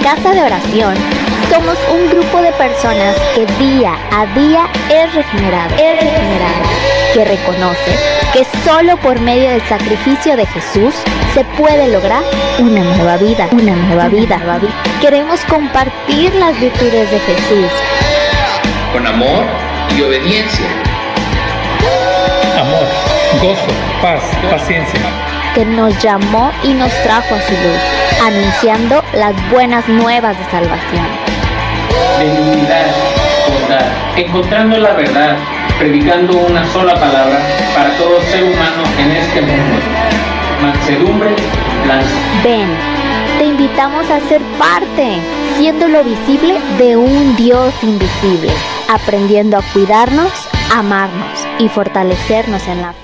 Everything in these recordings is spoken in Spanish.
Casa de Oración somos un grupo de personas que día a día es regenerado, que reconoce que solo por medio del sacrificio de Jesús se puede lograr una nueva vida. Queremos compartir las virtudes de Jesús con amor y obediencia. Amor, gozo, paz, paciencia. Que nos llamó y nos trajo a su luz, anunciando las buenas nuevas de salvación. Benignidad, bondad, encontrando la verdad, predicando una sola palabra para todo ser humano en este mundo. Mansedumbre, blanca. Ven, te invitamos a ser parte, siendo lo visible de un Dios invisible, aprendiendo a cuidarnos, amarnos y fortalecernos en la fe.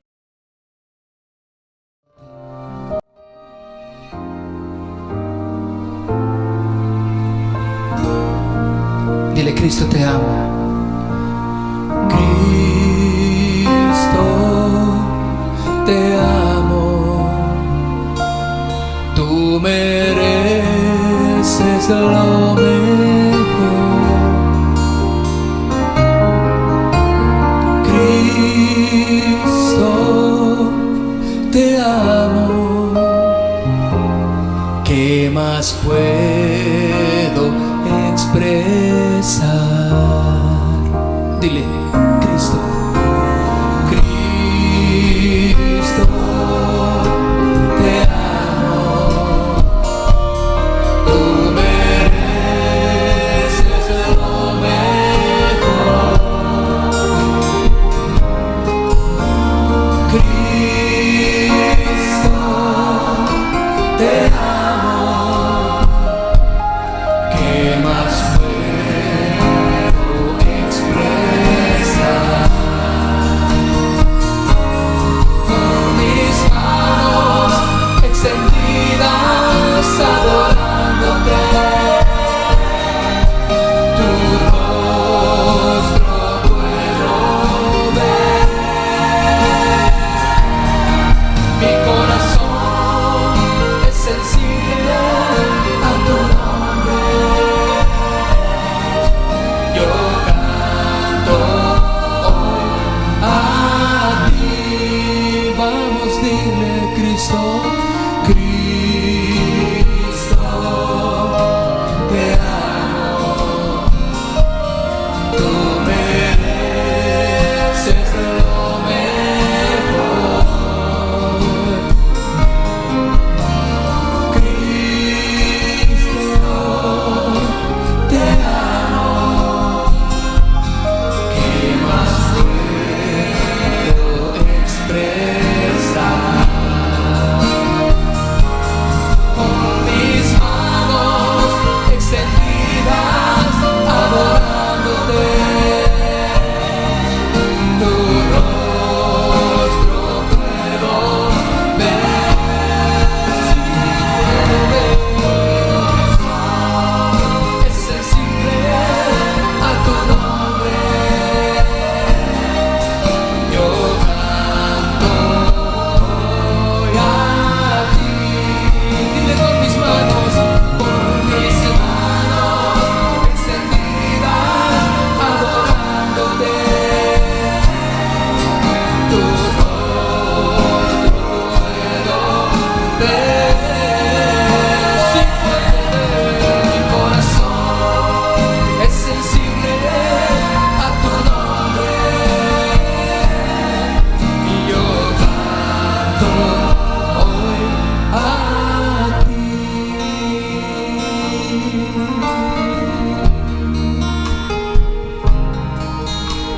Dile: Cristo, te amo. Cristo, te amo. Tú mereces lo mejor. Cristo, te amo. ¿Qué más puedo expresar? Dile: Cristo, Cristo, te amo. Tú mereces lo mejor. Cristo, te amo. ¿Qué más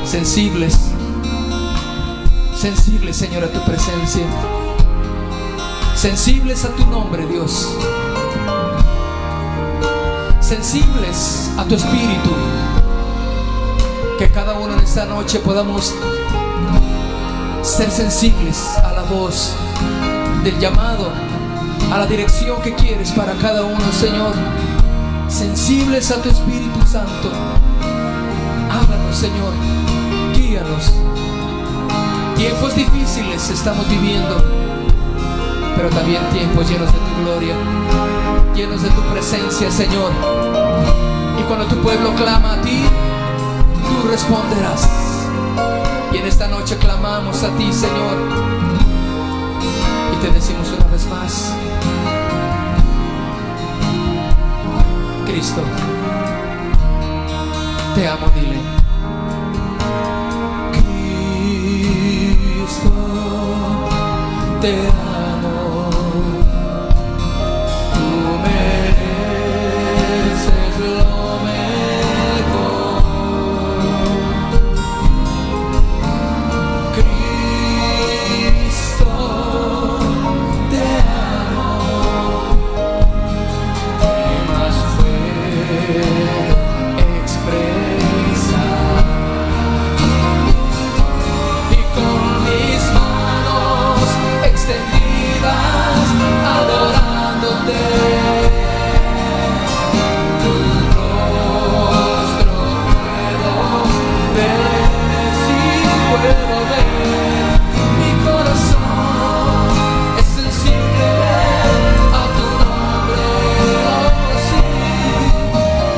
sensibles, Señor, a tu presencia, sensibles a tu nombre, Dios, sensibles a tu espíritu. Que cada uno en esta noche podamos ser sensibles a la voz del llamado, a la dirección que quieres para cada uno, Señor. Sensibles a tu Espíritu Santo. Háblanos, Señor, guíanos. Tiempos difíciles estamos viviendo, pero también tiempos llenos de tu gloria, llenos de tu presencia, Señor. Y cuando tu pueblo clama a ti, tú responderás. Y en esta noche clamamos a ti, Señor, y te decimos una vez más: Cristo, te amo, dile. Cristo, te amo. Tú mereces lo mejor. Cristo, te amo. ¿Qué más puedo expresar? Y con mis manos extendidas, adorándote, tu rostro puedo ver, sí puedo ver. Mi corazón es sensible a tu nombre, oh sí.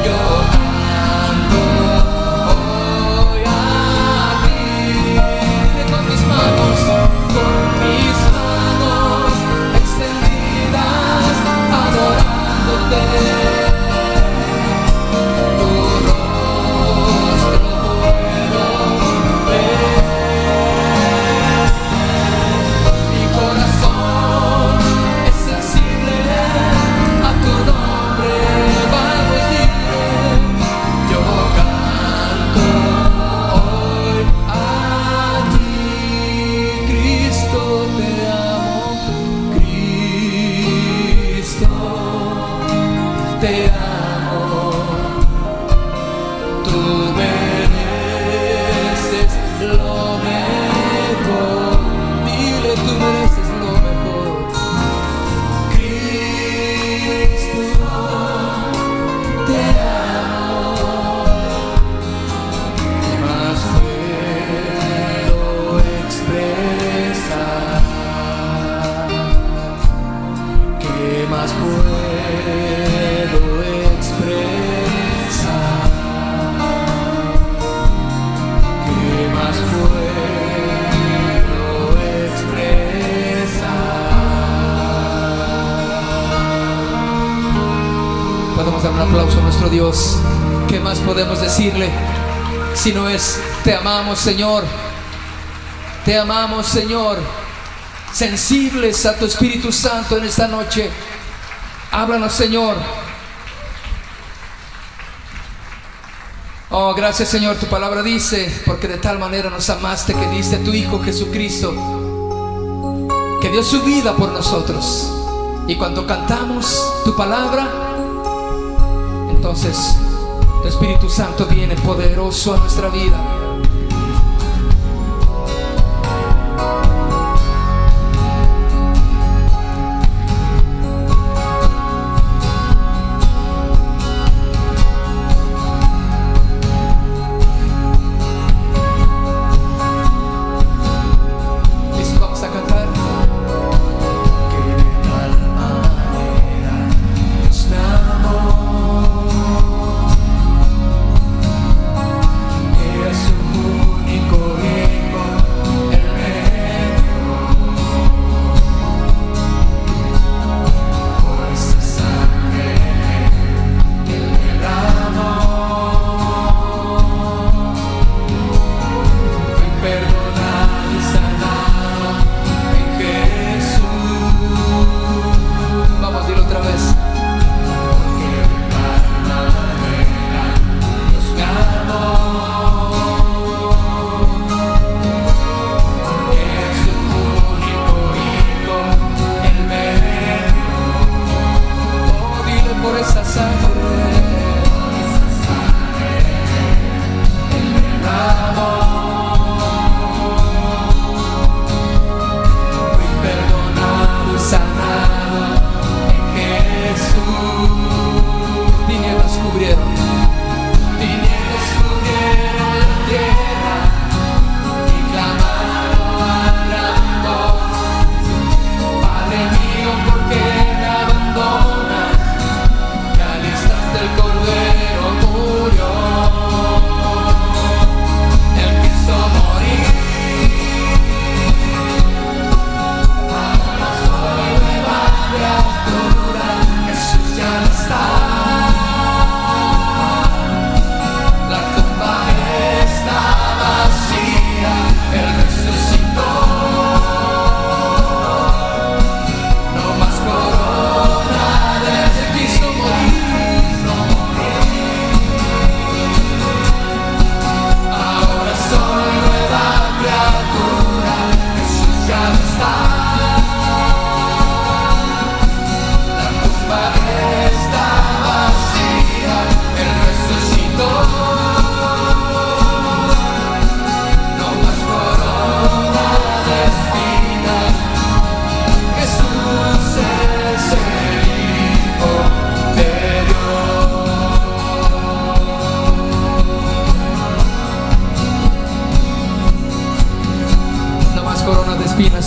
Yo canto hoy a ti. Dile: con mis manos extendidas, adorándote, tu rostro puedo ver. Mi corazón es sensible a tu nombre, vamos, dile. Yo canto hoy a ti. Cristo, te amo. Cristo, te amo. Tú mereces lo mejor. Dile: tú mereces lo mejor. Cristo, te amo. ¿Qué más puedo expresar? ¿Qué más puedo expresar? ¿Qué más puedo expresar? Podemos dar un aplauso a nuestro Dios. ¿Qué más podemos decirle si no es: te amamos, Señor? Te amamos, Señor. Sensibles a tu Espíritu Santo en esta noche. Háblanos, Señor. Oh, gracias, Señor. Tu palabra dice: porque de tal manera nos amaste que diste a tu Hijo Jesucristo, que dio su vida por nosotros. Y cuando cantamos tu palabra, entonces tu Espíritu Santo viene poderoso a nuestra vida.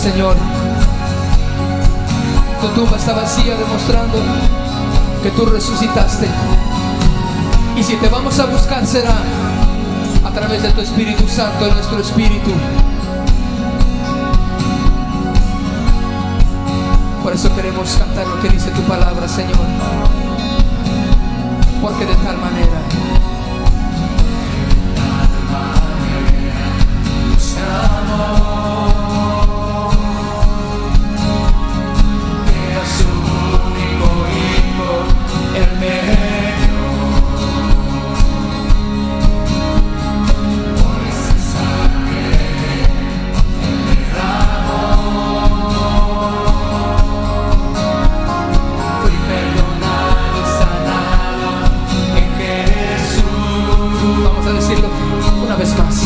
Señor. Tu tumba está vacía, demostrando que tú resucitaste. Y si te vamos a buscar, será a través de tu Espíritu Santo, en nuestro espíritu. Por eso queremos cantar lo que dice tu palabra, Señor. Porque de tal manera te amó, que a su único Hijo Él me dio. Por esa sangre Él derramó, fui perdonado y sanado en Jesús. Vamos a decirlo una vez más.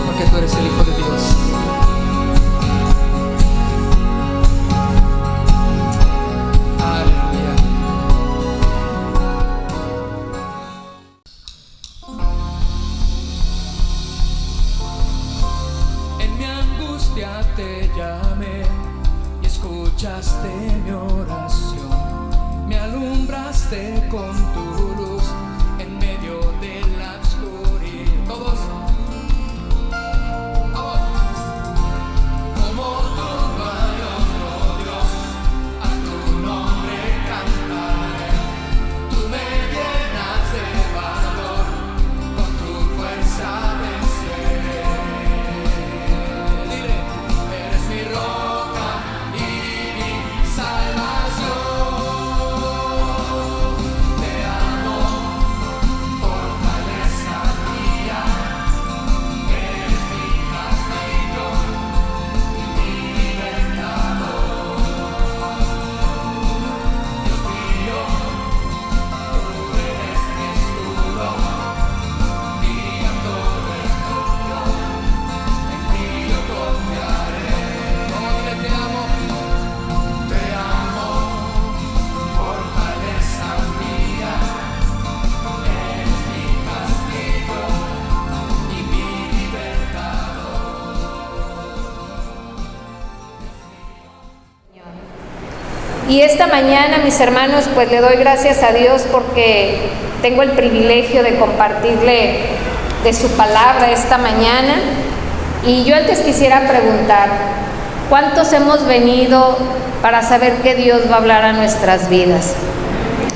Porque tú eres el Hijo de Dios. Aleluya. En mi angustia te llamé y escuchaste mi oración. Me alumbraste con tu luz en medio de la oscuridad. Todos. Vamos. Como tú no hay otro Dios, a tu nombre cantaré. Tú me llenas de valor, con tu fuerza venceré. Dile, eres mi roca y mi salvación. Te amo, fortaleza mía. Eres mi castigo y mi libertador. Dios mío, tú eres mi escudo, guiando el tuyo. En ti yo confiaré. Oh, dile, te amo, fortaleza mía. Eres mi castigo y mi libertador. Y esta mañana, mis hermanos, pues le doy gracias a Dios porque tengo el privilegio de compartirle de su palabra esta mañana. Y yo antes quisiera preguntar, ¿cuántos hemos venido para saber que Dios va a hablar a nuestras vidas?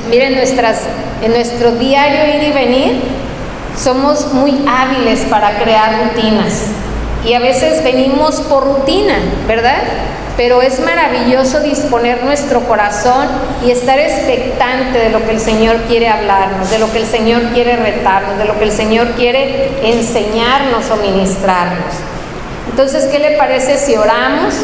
Miren, en nuestro diario ir y venir, somos muy hábiles para crear rutinas. Y a veces venimos por rutina, ¿verdad? Pero es maravilloso disponer nuestro corazón y estar expectante de lo que el Señor quiere hablarnos, de lo que el Señor quiere retarnos, de lo que el Señor quiere enseñarnos o ministrarnos. Entonces, ¿qué le parece si oramos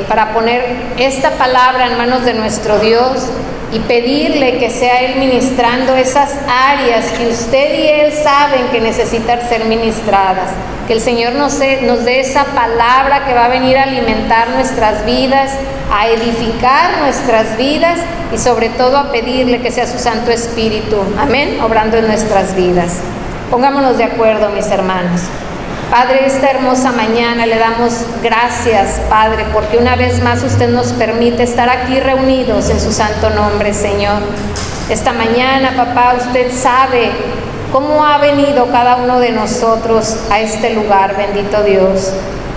para poner esta palabra en manos de nuestro Dios y pedirle que sea Él ministrando esas áreas que usted y Él saben que necesitan ser ministradas? Que el Señor nos dé esa palabra que va a venir a alimentar nuestras vidas, a edificar nuestras vidas y sobre todo a pedirle que sea su Santo Espíritu, amén, obrando en nuestras vidas. Pongámonos de acuerdo, mis hermanos. Padre, esta hermosa mañana le damos gracias, Padre, porque una vez más usted nos permite estar aquí reunidos en su santo nombre, Señor. Esta mañana, papá, usted sabe cómo ha venido cada uno de nosotros a este lugar, bendito Dios.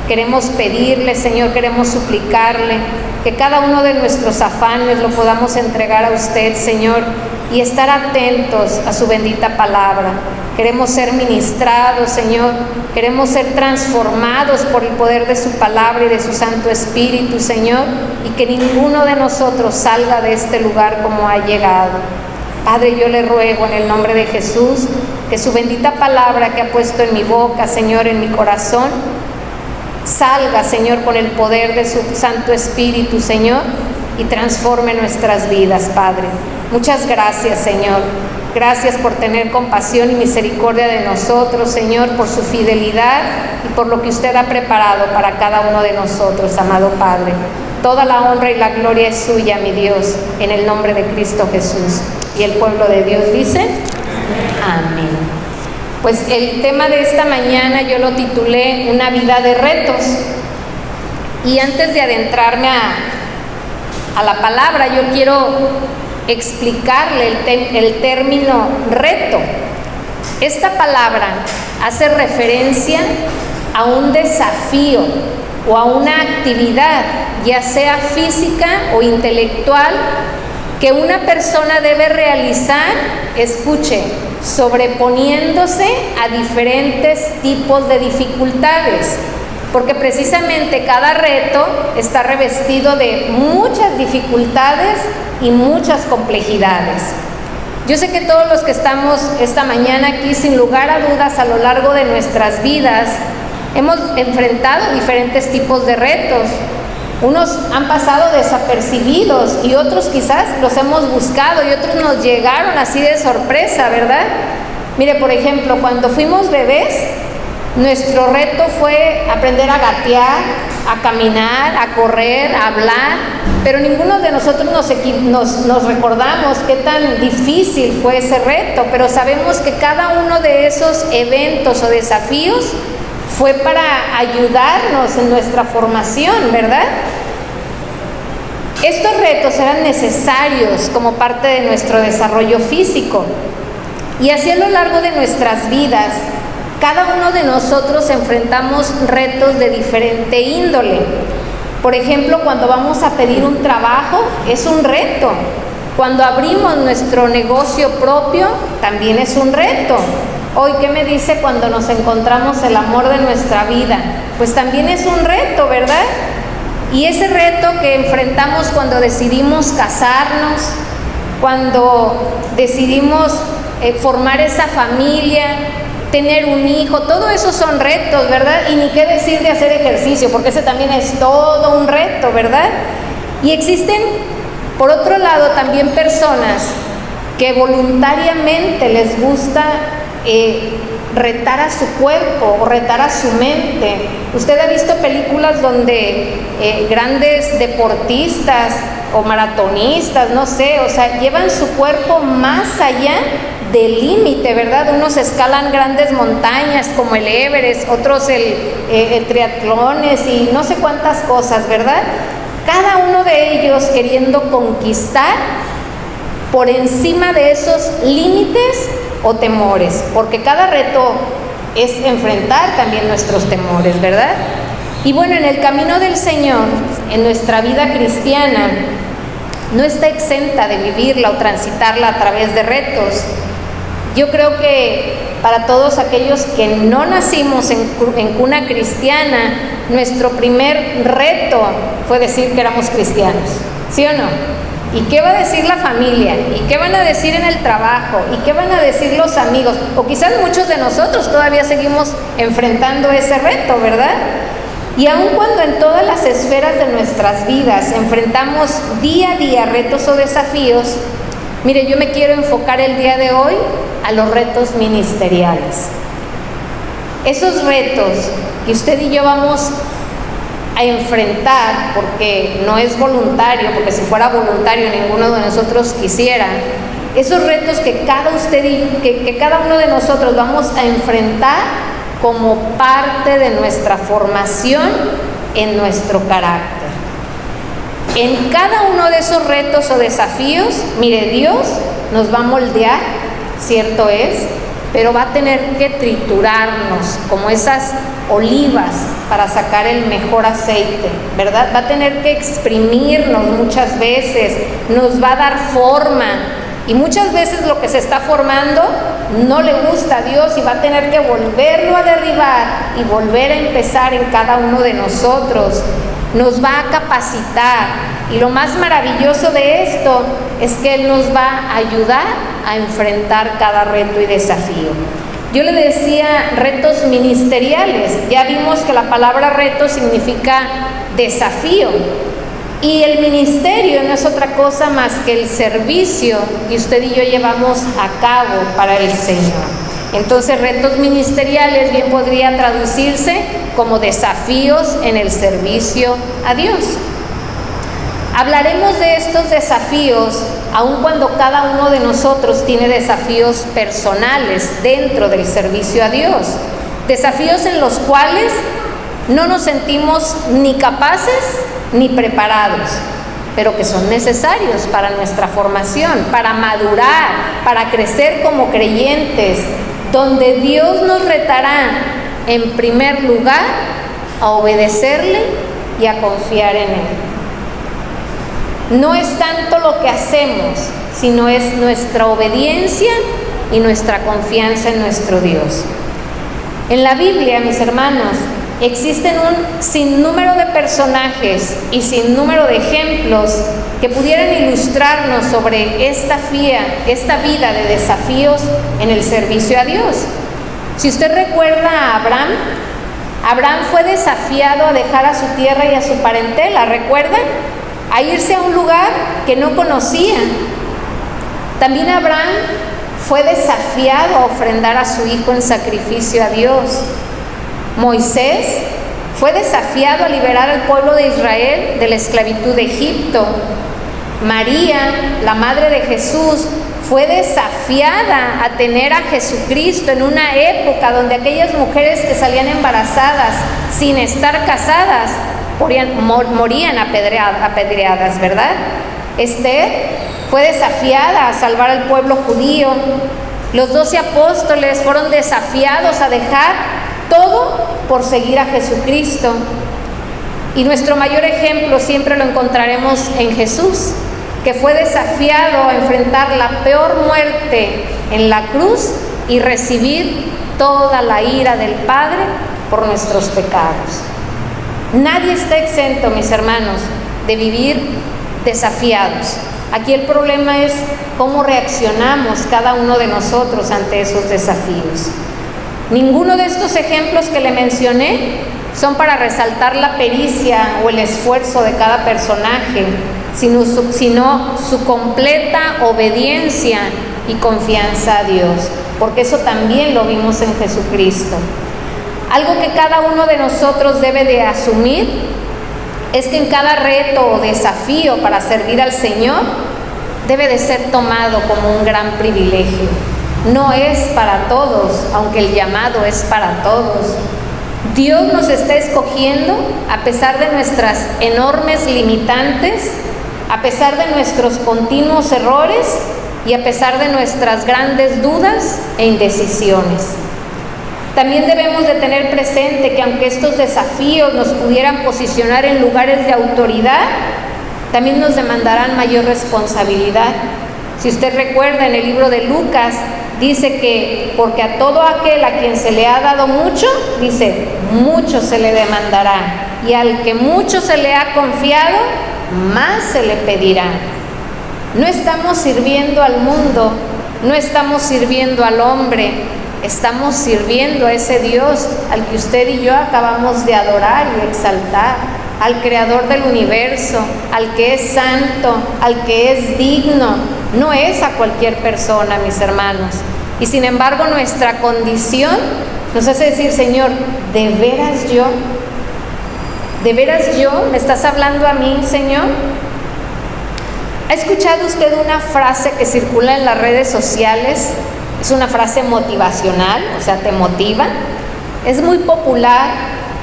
Queremos pedirle, Señor, queremos suplicarle que cada uno de nuestros afanes lo podamos entregar a usted, Señor, y estar atentos a su bendita palabra. Queremos ser ministrados, Señor, queremos ser transformados por el poder de su palabra y de su Santo Espíritu, Señor, y que ninguno de nosotros salga de este lugar como ha llegado. Padre, yo le ruego en el nombre de Jesús que su bendita palabra que ha puesto en mi boca, Señor, en mi corazón, salga, Señor, con el poder de su Santo Espíritu, Señor, y transforme nuestras vidas, Padre. Muchas gracias, Señor. Gracias por tener compasión y misericordia de nosotros, Señor, por su fidelidad y por lo que usted ha preparado para cada uno de nosotros, amado Padre. Toda la honra y la gloria es suya, mi Dios, en el nombre de Cristo Jesús. Y el pueblo de Dios dice, amén. Pues el tema de esta mañana yo lo titulé Una vida de retos. Y antes de adentrarme a la palabra, yo quiero explicarle el término reto. Esta palabra hace referencia a un desafío o a una actividad, ya sea física o intelectual, que una persona debe realizar, escuche, sobreponiéndose a diferentes tipos de dificultades, porque precisamente cada reto está revestido de muchas dificultades y muchas complejidades. Yo sé que todos los que estamos esta mañana aquí, sin lugar a dudas, a lo largo de nuestras vidas, hemos enfrentado diferentes tipos de retos. Unos han pasado desapercibidos y otros quizás los hemos buscado y otros nos llegaron así de sorpresa, ¿verdad? Mire, por ejemplo, cuando fuimos bebés, nuestro reto fue aprender a gatear, a caminar, a correr, a hablar, pero ninguno de nosotros nos recordamos qué tan difícil fue ese reto, pero sabemos que cada uno de esos eventos o desafíos fue para ayudarnos en nuestra formación, ¿verdad? Estos retos eran necesarios como parte de nuestro desarrollo físico. Y así a lo largo de nuestras vidas, cada uno de nosotros enfrentamos retos de diferente índole. Por ejemplo, cuando vamos a pedir un trabajo, es un reto. Cuando abrimos nuestro negocio propio, también es un reto. Hoy, ¿qué me dice cuando nos encontramos el amor de nuestra vida? Pues también es un reto, ¿verdad? Y ese reto que enfrentamos cuando decidimos casarnos, cuando decidimos formar esa familia, tener un hijo, todo eso son retos, ¿verdad? Y ni qué decir de hacer ejercicio, porque ese también es todo un reto, ¿verdad? Y existen, por otro lado, también personas que voluntariamente les gusta retar a su cuerpo o retar a su mente. Usted ha visto películas donde grandes deportistas o maratonistas, no sé, o sea, llevan su cuerpo más allá del límite, ¿verdad? Unos escalan grandes montañas como el Everest, otros el triatlones y no sé cuántas cosas, ¿verdad? Cada uno de ellos queriendo conquistar por encima de esos límites o temores, porque cada reto es enfrentar también nuestros temores, ¿verdad? Y bueno, en el camino del Señor, en nuestra vida cristiana, no está exenta de vivirla o transitarla a través de retos. Yo creo que para todos aquellos que no nacimos en cuna cristiana, nuestro primer reto fue decir que éramos cristianos, ¿sí o no? ¿Y qué va a decir la familia? ¿Y qué van a decir en el trabajo? ¿Y qué van a decir los amigos? O quizás muchos de nosotros todavía seguimos enfrentando ese reto, ¿verdad? Y aun cuando en todas las esferas de nuestras vidas enfrentamos día a día retos o desafíos, mire, yo me quiero enfocar el día de hoy a los retos ministeriales. Esos retos que usted y yo vamos a enfrentar, porque no es voluntario, porque si fuera voluntario ninguno de nosotros quisiera, esos retos que cada uno de nosotros vamos a enfrentar como parte de nuestra formación en nuestro carácter. En cada uno de esos retos o desafíos, mire, Dios nos va a moldear, cierto es, pero va a tener que triturarnos como esas olivas para sacar el mejor aceite, ¿verdad? Va a tener que exprimirnos muchas veces, nos va a dar forma, y muchas veces lo que se está formando no le gusta a Dios y va a tener que volverlo a derribar y volver a empezar en cada uno de nosotros. Nos va a capacitar, y lo más maravilloso de esto es que Él nos va a ayudar a enfrentar cada reto y desafío. Yo le decía retos ministeriales. Ya vimos que la palabra reto significa desafío, y el ministerio no es otra cosa más que el servicio que usted y yo llevamos a cabo para el Señor. Entonces, retos ministeriales bien podría traducirse como desafíos en el servicio a Dios. Hablaremos de estos desafíos aun cuando cada uno de nosotros tiene desafíos personales dentro del servicio a Dios. Desafíos en los cuales no nos sentimos ni capaces ni preparados, pero que son necesarios para nuestra formación, para madurar, para crecer como creyentes, donde Dios nos retará en primer lugar a obedecerle y a confiar en Él. No es tanto lo que hacemos, sino es nuestra obediencia y nuestra confianza en nuestro Dios. En la Biblia, mis hermanos, existen un sinnúmero de personajes y sinnúmero de ejemplos que pudieran ilustrarnos sobre esta vida de desafíos en el servicio a Dios. Si usted recuerda a Abraham fue desafiado a dejar a su tierra y a su parentela, ¿recuerdan? A irse a un lugar que no conocía. También Abraham fue desafiado a ofrendar a su hijo en sacrificio a Dios. Moisés fue desafiado a liberar al pueblo de Israel de la esclavitud de Egipto. María, la madre de Jesús, fue desafiada a tener a Jesucristo en una época donde aquellas mujeres que salían embarazadas sin estar casadas morían apedreadas, ¿verdad? Esther fue desafiada a salvar al pueblo judío. Los 12 apóstoles fueron desafiados a dejar todo por seguir a Jesucristo. Y nuestro mayor ejemplo siempre lo encontraremos en Jesús, que fue desafiado a enfrentar la peor muerte en la cruz y recibir toda la ira del Padre por nuestros pecados. Nadie está exento, mis hermanos, de vivir desafiados. Aquí el problema es cómo reaccionamos cada uno de nosotros ante esos desafíos. Ninguno de estos ejemplos que le mencioné son para resaltar la pericia o el esfuerzo de cada personaje, sino su completa obediencia y confianza a Dios, porque eso también lo vimos en Jesucristo. Algo que cada uno de nosotros debe de asumir es que en cada reto o desafío para servir al Señor debe de ser tomado como un gran privilegio. No es para todos, aunque el llamado es para todos. Dios nos está escogiendo a pesar de nuestras enormes limitantes, a pesar de nuestros continuos errores y a pesar de nuestras grandes dudas e indecisiones. También debemos de tener presente que aunque estos desafíos nos pudieran posicionar en lugares de autoridad, también nos demandarán mayor responsabilidad. Si usted recuerda, en el libro de Lucas dice que porque a todo aquel a quien se le ha dado mucho, dice, mucho se le demandará, y al que mucho se le ha confiado, más se le pedirá. No estamos sirviendo al mundo, no estamos sirviendo al hombre, estamos sirviendo a ese Dios al que usted y yo acabamos de adorar y exaltar, al Creador del universo, al que es santo, al que es digno. No es a cualquier persona, mis hermanos. Y sin embargo, nuestra condición nos hace decir, Señor, ¿de veras yo? ¿De veras yo? ¿Me estás hablando a mí, Señor? ¿Ha escuchado usted una frase que circula en las redes sociales? Es una frase motivacional, o sea, te motiva. Es muy popular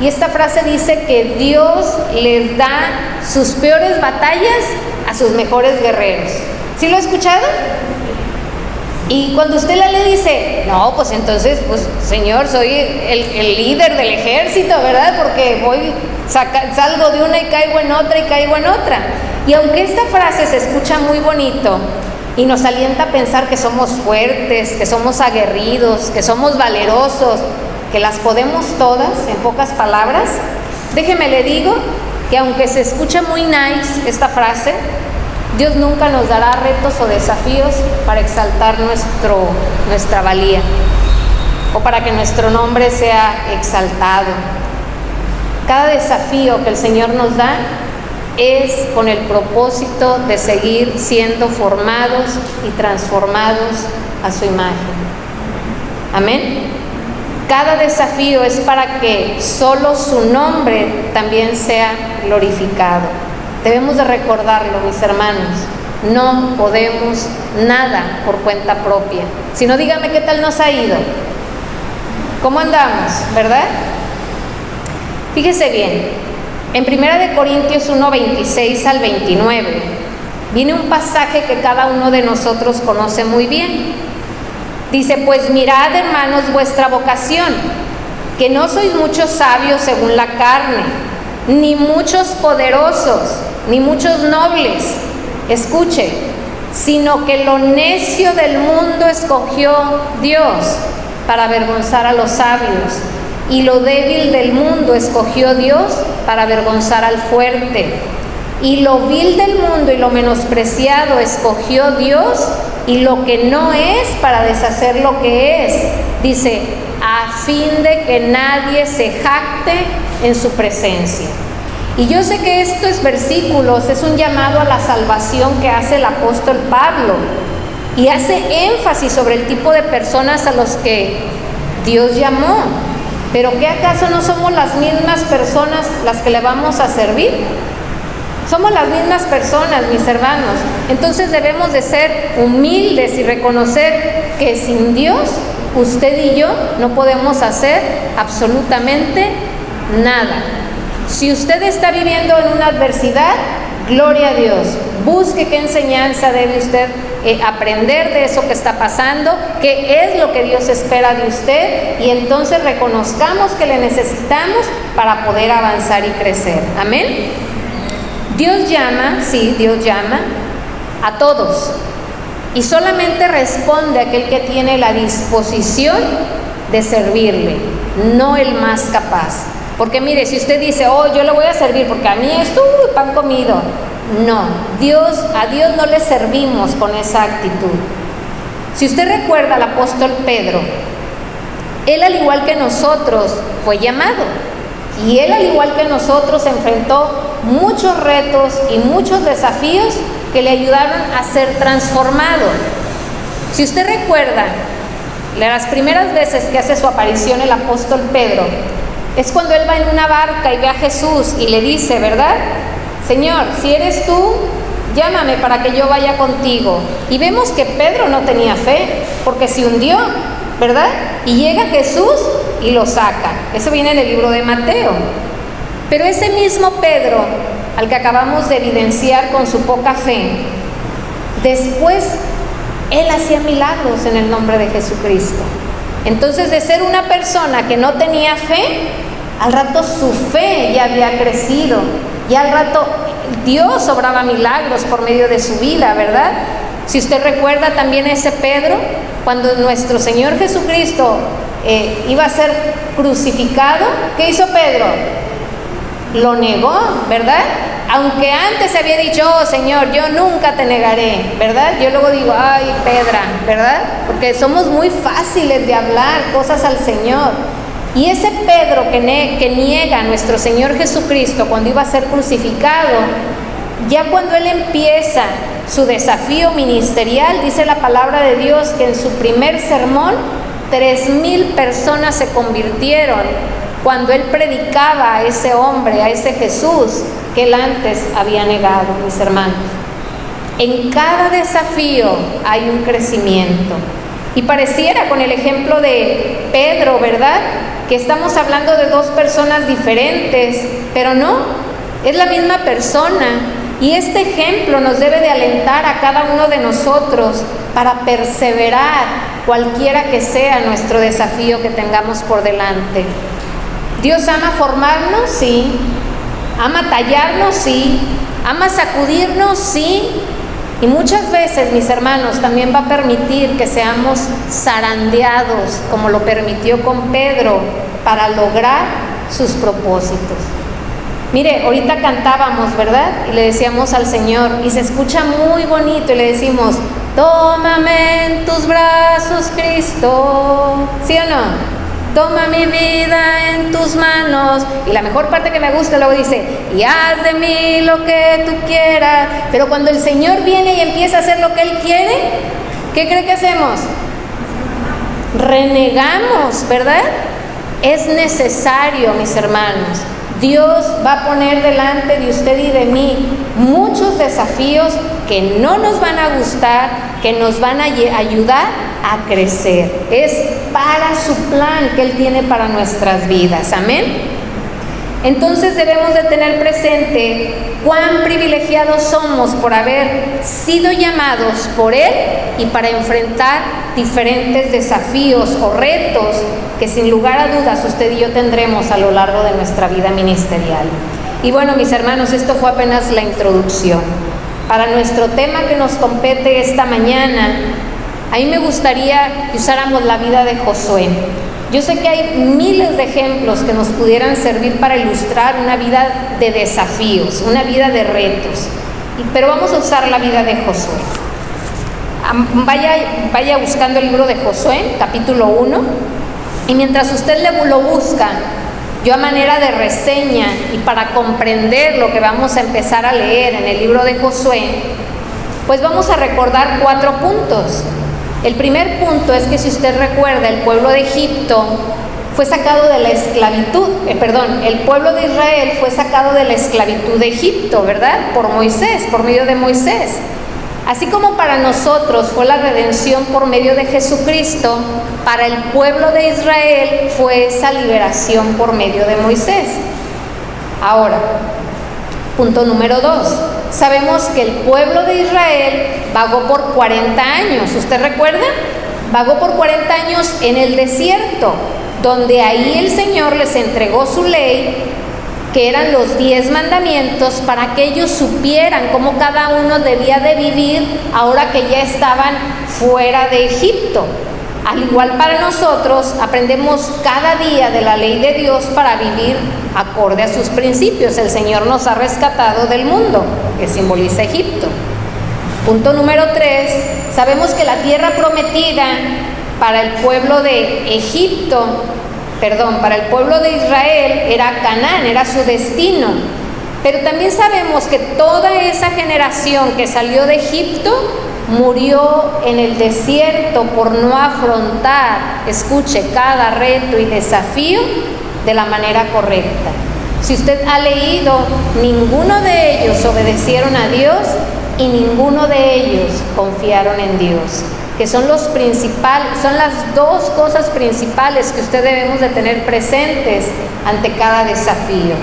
y esta frase dice que Dios les da sus peores batallas a sus mejores guerreros. ¿Sí lo ha escuchado? Y cuando usted la lee dice, no, pues entonces, pues Señor, soy el líder del ejército, ¿verdad? Porque salgo de una y caigo en otra y caigo en otra. Y aunque esta frase se escucha muy bonito y nos alienta a pensar que somos fuertes, que somos aguerridos, que somos valerosos, que las podemos todas, en pocas palabras, déjeme le digo que aunque se escucha muy nice esta frase, Dios nunca nos dará retos o desafíos para exaltar nuestra valía o para que nuestro nombre sea exaltado. Cada desafío que el Señor nos da es con el propósito de seguir siendo formados y transformados a su imagen. Amén. Cada desafío es para que solo su nombre también sea glorificado. Debemos de recordarlo, mis hermanos. No podemos nada por cuenta propia. Si no, dígame qué tal nos ha ido. ¿Cómo andamos? ¿Verdad? Fíjese bien. En 1 Corintios 1, 26 al 29, viene un pasaje que cada uno de nosotros conoce muy bien. Dice, pues mirad, hermanos, vuestra vocación, que no sois muchos sabios según la carne, ni muchos poderosos, ni muchos nobles. Escuche, sino que lo necio del mundo escogió Dios para avergonzar a los sabios, y lo débil del mundo escogió Dios para avergonzar al fuerte, y lo vil del mundo y lo menospreciado escogió Dios, y lo que no es para deshacer lo que es, dice, a fin de que nadie se jacte en su presencia. Y yo sé que estos versículos es un llamado a la salvación que hace el apóstol Pablo, y hace énfasis sobre el tipo de personas a los que Dios llamó. ¿Pero qué acaso no somos las mismas personas las que le vamos a servir? Somos las mismas personas, mis hermanos. Entonces debemos de ser humildes y reconocer que sin Dios, usted y yo no podemos hacer absolutamente nada. Si usted está viviendo en una adversidad, gloria a Dios. Busque qué enseñanza debe usted aprender de eso que está pasando, qué es lo que Dios espera de usted, y entonces reconozcamos que le necesitamos para poder avanzar y crecer. Amén. Dios llama, sí, Dios llama a todos, y solamente responde a aquel que tiene la disposición de servirle, no el más capaz. Porque mire, si usted dice, oh, yo le voy a servir porque a mí es pan comido. No, a Dios no le servimos con esa actitud. Si usted recuerda al apóstol Pedro, él al igual que nosotros fue llamado, y él al igual que nosotros enfrentó muchos retos y muchos desafíos que le ayudaron a ser transformado. Si usted recuerda, las primeras veces que hace su aparición el apóstol Pedro, es cuando él va en una barca y ve a Jesús y le dice, ¿verdad? Señor, si eres tú, llámame para que yo vaya contigo. Y vemos que Pedro no tenía fe, porque se hundió, ¿verdad? Y llega Jesús y lo saca. Eso viene en el libro de Mateo. Pero ese mismo Pedro, al que acabamos de evidenciar con su poca fe, después él hacía milagros en el nombre de Jesucristo. Entonces, de ser una persona que no tenía fe, al rato su fe ya había crecido, y al rato Dios obraba milagros por medio de su vida, ¿verdad? Si usted recuerda también a ese Pedro, cuando nuestro Señor Jesucristo iba a ser crucificado, ¿qué hizo Pedro? Lo negó, ¿verdad? Aunque antes se había dicho, oh Señor, yo nunca te negaré, ¿verdad? Yo luego digo, ay Pedra, ¿verdad? Porque somos muy fáciles de hablar cosas al Señor. Y ese Pedro que niega a nuestro Señor Jesucristo cuando iba a ser crucificado, ya cuando él empieza su desafío ministerial, dice la palabra de Dios que en su primer sermón 3,000 personas se convirtieron cuando él predicaba a ese hombre, a ese Jesús que él antes había negado, mis hermanos. En cada desafío hay un crecimiento. Y pareciera con el ejemplo de Pedro, ¿verdad?, que estamos hablando de dos personas diferentes, pero no, es la misma persona. Y este ejemplo nos debe de alentar a cada uno de nosotros para perseverar cualquiera que sea nuestro desafío que tengamos por delante. Dios ama formarnos, sí. Ama tallarnos, sí. Ama sacudirnos, sí. Y muchas veces, mis hermanos, también va a permitir que seamos zarandeados, como lo permitió con Pedro, para lograr sus propósitos. Mire, ahorita cantábamos, ¿verdad? Y le decíamos al Señor, y se escucha muy bonito, y le decimos, tómame en tus brazos, Cristo. ¿Sí o no? Toma mi vida en tus manos. Y la mejor parte que me gusta luego dice, y haz de mí lo que tú quieras. Pero cuando el Señor viene y empieza a hacer lo que Él quiere, ¿qué cree que hacemos? Renegamos, ¿verdad? Es necesario, mis hermanos. Dios va a poner delante de usted y de mí muchos desafíos que no nos van a gustar, que nos van a ayudar a crecer. Es para su plan que Él tiene para nuestras vidas. Amén. Entonces debemos de tener presente cuán privilegiados somos por haber sido llamados por Él y para enfrentar diferentes desafíos o retos que sin lugar a dudas usted y yo tendremos a lo largo de nuestra vida ministerial. Y bueno, mis hermanos, esto fue apenas la introducción. Para nuestro tema que nos compete esta mañana, a mí me gustaría que usáramos la vida de Josué. Yo sé que hay miles de ejemplos que nos pudieran servir para ilustrar una vida de desafíos, una vida de retos, pero vamos a usar la vida de Josué. Vaya buscando el libro de Josué, capítulo 1, y mientras usted lo busca, yo a manera de reseña y para comprender lo que vamos a empezar a leer en el libro de Josué, pues vamos a recordar 4 puntos. El primer punto es que si usted recuerda, el pueblo de Egipto fue sacado de la esclavitud, el pueblo de Israel fue sacado de la esclavitud de Egipto, ¿verdad? Por Moisés, por medio de Moisés. Así como para nosotros fue la redención por medio de Jesucristo, para el pueblo de Israel fue esa liberación por medio de Moisés. Ahora, punto número 2. Sabemos que el pueblo de Israel vagó por 40 años. ¿Usted recuerda? Vagó por 40 años en el desierto, donde ahí el Señor les entregó su ley, que eran los 10 mandamientos, para que ellos supieran cómo cada uno debía de vivir ahora que ya estaban fuera de Egipto. Al igual para nosotros, aprendemos cada día de la ley de Dios para vivir acorde a sus principios. El Señor nos ha rescatado del mundo, que simboliza Egipto. Punto número 3, sabemos que la tierra prometida para el pueblo de para el pueblo de Israel era Canaán, era su destino. Pero también sabemos que toda esa generación que salió de Egipto murió en el desierto por no afrontar, escuche, cada reto y desafío de la manera correcta. Si usted ha leído, ninguno de ellos obedecieron a Dios y ninguno de ellos confiaron en Dios, que son las 2 cosas principales que usted debemos de tener presentes ante cada desafío.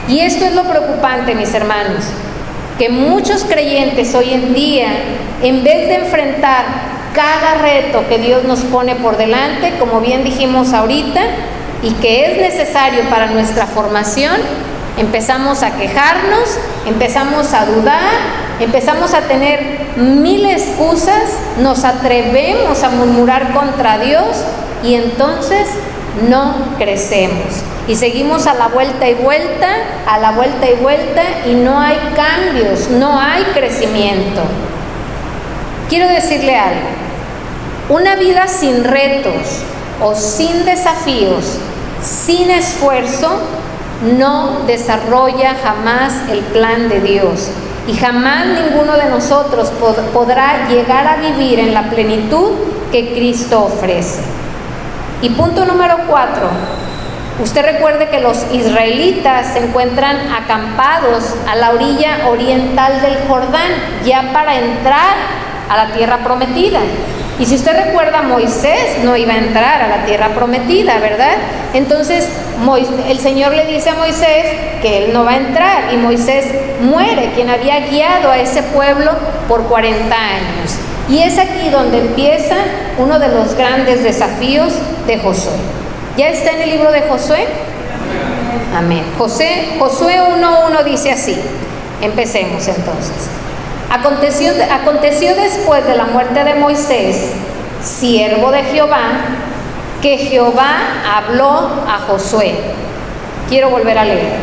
Y esto es lo preocupante, mis hermanos, que muchos creyentes hoy en día, en vez de enfrentar cada reto que Dios nos pone por delante, como bien dijimos ahorita, y que es necesario para nuestra formación, empezamos a quejarnos, empezamos a dudar, empezamos a tener 1000 excusas, nos atrevemos a murmurar contra Dios y entonces no crecemos. Y seguimos a la vuelta y vuelta, a la vuelta y vuelta, y no hay cambios, no hay crecimiento. Quiero decirle algo: una vida sin retos o sin desafíos, sin esfuerzo, no desarrolla jamás el plan de Dios. Y jamás ninguno de nosotros podrá llegar a vivir en la plenitud que Cristo ofrece. Y punto número 4. Usted recuerde que los israelitas se encuentran acampados a la orilla oriental del Jordán, ya para entrar a la tierra prometida. Y si usted recuerda, Moisés no iba a entrar a la tierra prometida, ¿verdad? Entonces el Señor le dice a Moisés que él no va a entrar, y Moisés muere, quien había guiado a ese pueblo por 40 años. Y es aquí donde empieza uno de los grandes desafíos de Josué. ¿Ya está en el libro de Josué? Amén. Josué 1:1 dice así. Empecemos entonces. Aconteció después de la muerte de Moisés, siervo de Jehová, que Jehová habló a Josué. Quiero volver a leer.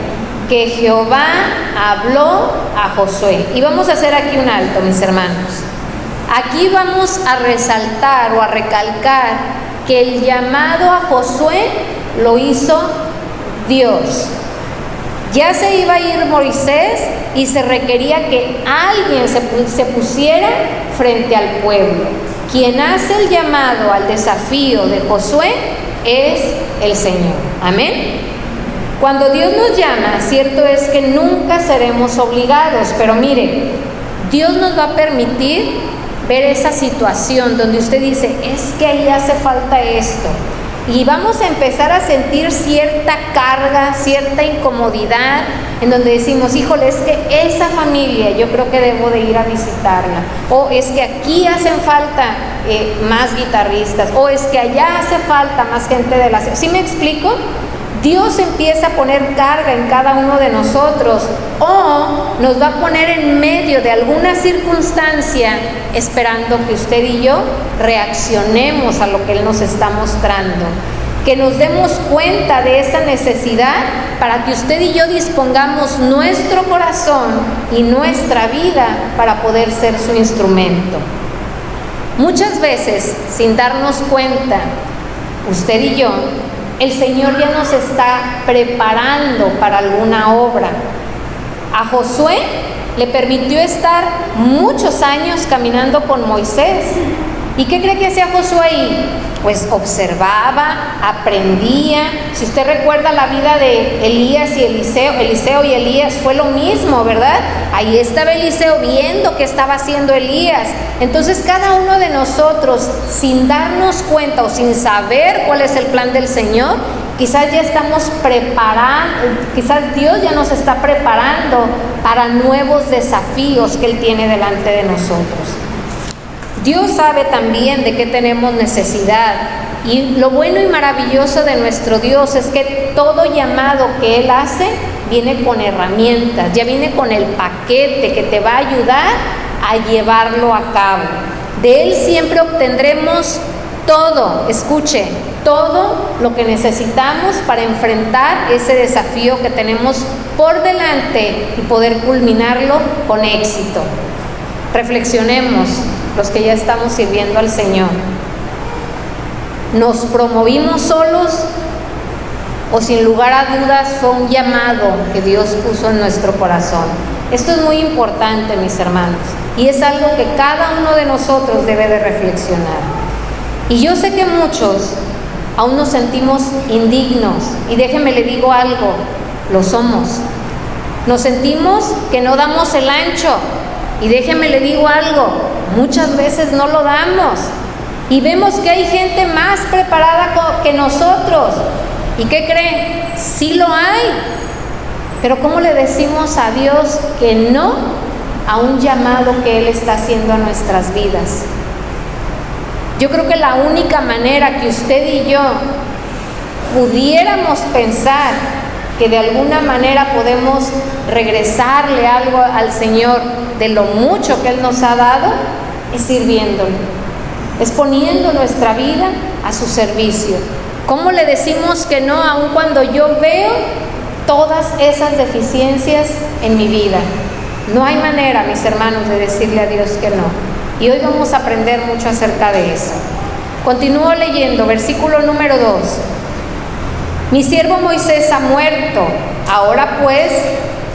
Que Jehová habló a Josué. Y vamos a hacer aquí un alto, mis hermanos. Aquí vamos a resaltar o a recalcar que el llamado a Josué lo hizo Dios. Ya se iba a ir Moisés y se requería que alguien se pusiera frente al pueblo. Quien hace el llamado al desafío de Josué es el Señor. Amén. Cuando Dios nos llama, cierto es que nunca seremos obligados, pero mire, Dios nos va a permitir ver esa situación donde usted dice, es que ahí hace falta esto. Y vamos a empezar a sentir cierta carga, cierta incomodidad, en donde decimos, híjole, es que esa familia yo creo que debo de ir a visitarla, o es que aquí hacen falta más guitarristas, o es que allá hace falta más gente de la... ¿Sí me explico? Dios empieza a poner carga en cada uno de nosotros, o nos va a poner en medio de alguna circunstancia esperando que usted y yo reaccionemos a lo que Él nos está mostrando, que nos demos cuenta de esa necesidad para que usted y yo dispongamos nuestro corazón y nuestra vida para poder ser su instrumento. Muchas veces, sin darnos cuenta, usted y yo, el Señor ya nos está preparando para alguna obra. A Josué le permitió estar muchos años caminando con Moisés. ¿Y qué cree que hacía Josué ahí? Pues observaba, aprendía. Si usted recuerda la vida de Elías y Eliseo y Elías, fue lo mismo, ¿verdad? Ahí estaba Eliseo viendo qué estaba haciendo Elías. Entonces cada uno de nosotros, sin darnos cuenta o sin saber cuál es el plan del Señor, quizás ya estamos preparando, quizás Dios ya nos está preparando para nuevos desafíos que Él tiene delante de nosotros. Dios sabe también de qué tenemos necesidad, y lo bueno y maravilloso de nuestro Dios es que todo llamado que Él hace viene con herramientas, ya viene con el paquete que te va a ayudar a llevarlo a cabo. De Él siempre obtendremos todo, escuche, todo lo que necesitamos para enfrentar ese desafío que tenemos por delante y poder culminarlo con éxito. Reflexionemos, los que ya estamos sirviendo al Señor. ¿Nos promovimos solos o sin lugar a dudas fue un llamado que Dios puso en nuestro corazón? Esto es muy importante, mis hermanos, y es algo que cada uno de nosotros debe de reflexionar. Y yo sé que muchos aún nos sentimos indignos, y déjeme le digo algo, lo somos. Nos sentimos que no damos el ancho, y déjeme le digo algo, muchas veces no lo damos, y vemos que hay gente más preparada que nosotros. ¿Y qué creen? Sí lo hay, pero ¿cómo le decimos a Dios que no a un llamado que Él está haciendo a nuestras vidas? Yo creo que la única manera que usted y yo pudiéramos pensar que de alguna manera podemos regresarle algo al Señor de lo mucho que Él nos ha dado, es sirviéndole, es poniendo nuestra vida a su servicio. ¿Cómo le decimos que no aun cuando yo veo todas esas deficiencias en mi vida? No hay manera, mis hermanos, de decirle a Dios que no. Y hoy vamos a aprender mucho acerca de eso. Continúo leyendo, versículo número 2. Mi siervo Moisés ha muerto. Ahora pues,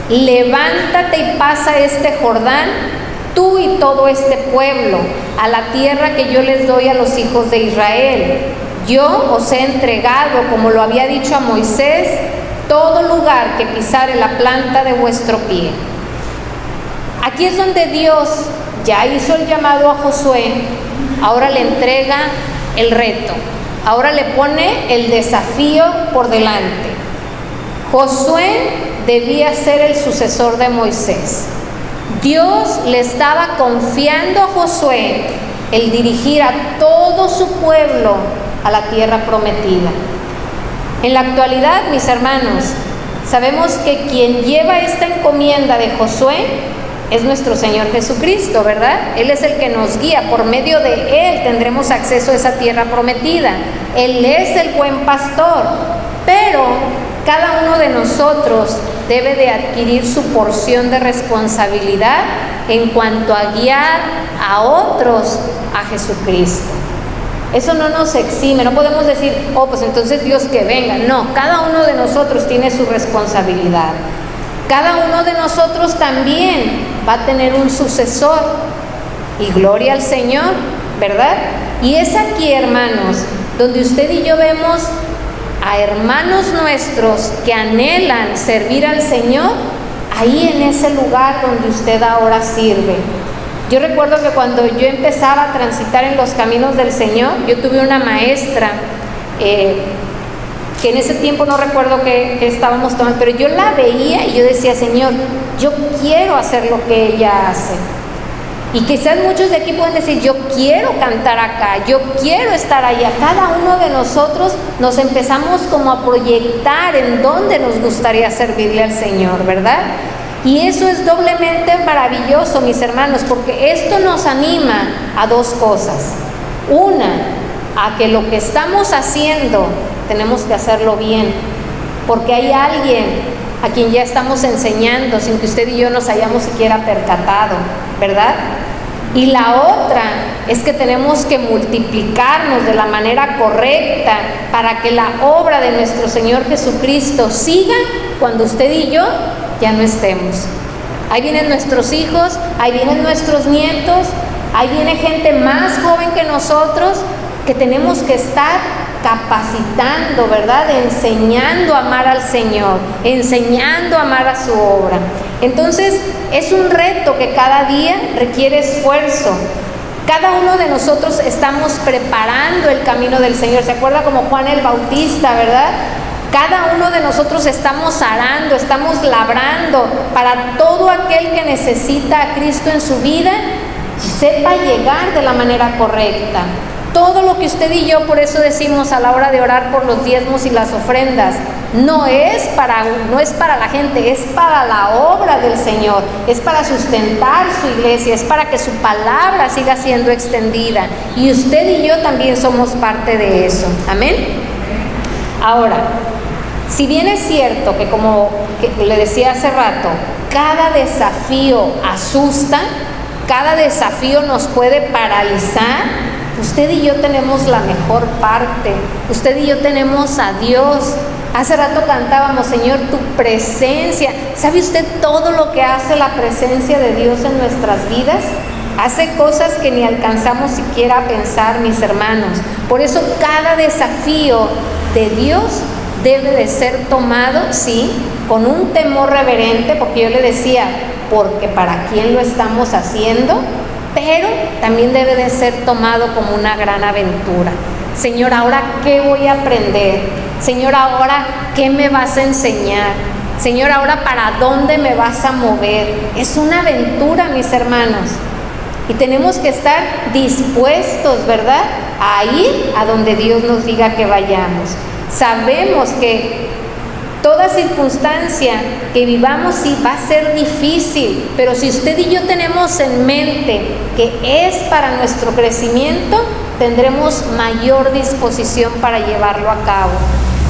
levántate y pasa este Jordán, tú y todo este pueblo, a la tierra que yo les doy a los hijos de Israel. Yo os he entregado, como lo había dicho a Moisés, todo lugar que pisare la planta de vuestro pie. Aquí es donde Dios ya hizo el llamado a Josué, ahora le entrega el reto, ahora le pone el desafío por delante. Josué debía ser el sucesor de Moisés. Dios le estaba confiando a Josué el dirigir a todo su pueblo a la tierra prometida. En la actualidad, mis hermanos, sabemos que quien lleva esta encomienda de Josué es nuestro Señor Jesucristo, ¿verdad? Él es el que nos guía. Por medio de Él tendremos acceso a esa tierra prometida. Él es el buen pastor, pero cada uno de nosotros debe de adquirir su porción de responsabilidad en cuanto a guiar a otros a Jesucristo. Eso no nos exime, no podemos decir, oh, pues entonces Dios que venga. No, cada uno de nosotros tiene su responsabilidad. Cada uno de nosotros también va a tener un sucesor. Y gloria al Señor, ¿verdad? Y es aquí, hermanos, donde usted y yo vemos a hermanos nuestros que anhelan servir al Señor, ahí en ese lugar donde usted ahora sirve. Yo recuerdo que cuando yo empezaba a transitar en los caminos del Señor, yo tuve una maestra que en ese tiempo no recuerdo qué estábamos tomando, pero yo la veía y yo decía, Señor, yo quiero hacer lo que ella hace. Y quizás muchos de aquí pueden decir, yo quiero cantar acá, yo quiero estar allá. Cada uno de nosotros nos empezamos como a proyectar en dónde nos gustaría servirle al Señor, ¿verdad? Y eso es doblemente maravilloso, mis hermanos, porque esto nos anima a dos cosas. Una, a que lo que estamos haciendo tenemos que hacerlo bien, porque hay alguien a quien ya estamos enseñando sin que usted y yo nos hayamos siquiera percatado, ¿verdad? Y la otra es que tenemos que multiplicarnos de la manera correcta para que la obra de nuestro Señor Jesucristo siga cuando usted y yo ya no estemos. Ahí vienen nuestros hijos, ahí vienen nuestros nietos, ahí viene gente más joven que nosotros que tenemos que estar capacitando, ¿verdad? Enseñando a amar al Señor, enseñando a amar a su obra. Entonces, es un reto que cada día requiere esfuerzo. Cada uno de nosotros estamos preparando el camino del Señor. ¿Se acuerda como Juan el Bautista, verdad? Cada uno de nosotros estamos arando, estamos labrando para todo aquel que necesita a Cristo en su vida, sepa llegar de la manera correcta. Todo lo que usted y yo, por eso decimos a la hora de orar por los diezmos y las ofrendas, no es para la gente, es para la obra del Señor, es para sustentar su iglesia, es para que su palabra siga siendo extendida. Y usted y yo también somos parte de eso. Amén. Ahora, si bien es cierto que, como le decía hace rato, cada desafío asusta, cada desafío nos puede paralizar, usted y yo tenemos la mejor parte. Usted y yo tenemos a Dios. Hace rato cantábamos, Señor, tu presencia. ¿Sabe usted todo lo que hace la presencia de Dios en nuestras vidas? Hace cosas que ni alcanzamos siquiera a pensar, mis hermanos. Por eso cada desafío de Dios debe de ser tomado, sí, con un temor reverente, porque yo le decía, porque para quién lo estamos haciendo, pero también debe de ser tomado como una gran aventura. Señor, ¿ahora qué voy a aprender? Señor, ¿ahora qué me vas a enseñar? Señor, ¿ahora para dónde me vas a mover? Es una aventura, mis hermanos. Y tenemos que estar dispuestos, ¿verdad?, a ir a donde Dios nos diga que vayamos. Sabemos que toda circunstancia que vivamos sí va a ser difícil, pero si usted y yo tenemos en mente que es para nuestro crecimiento, tendremos mayor disposición para llevarlo a cabo.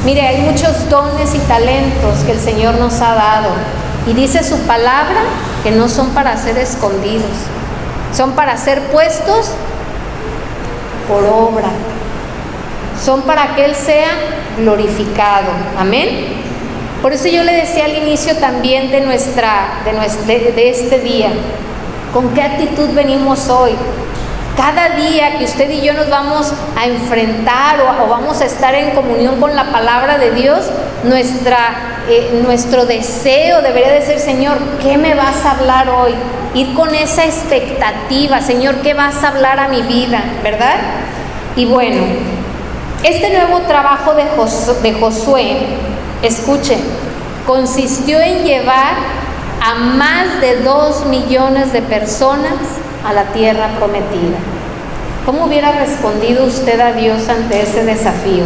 Mire, hay muchos dones y talentos que el Señor nos ha dado, y dice su palabra que no son para ser escondidos, son para ser puestos por obra, son para que Él sea glorificado. Amén. Por eso yo le decía al inicio también de este día, ¿con qué actitud venimos hoy? Cada día que usted y yo nos vamos a enfrentar o vamos a estar en comunión con la palabra de Dios, nuestro deseo debería de ser: Señor, ¿qué me vas a hablar hoy? Ir con esa expectativa: Señor, ¿qué vas a hablar a mi vida? ¿Verdad? Y bueno, este nuevo trabajo de Josué, escuche, consistió en llevar a más de 2 millones de personas a la tierra prometida. ¿Cómo hubiera respondido usted a Dios ante ese desafío?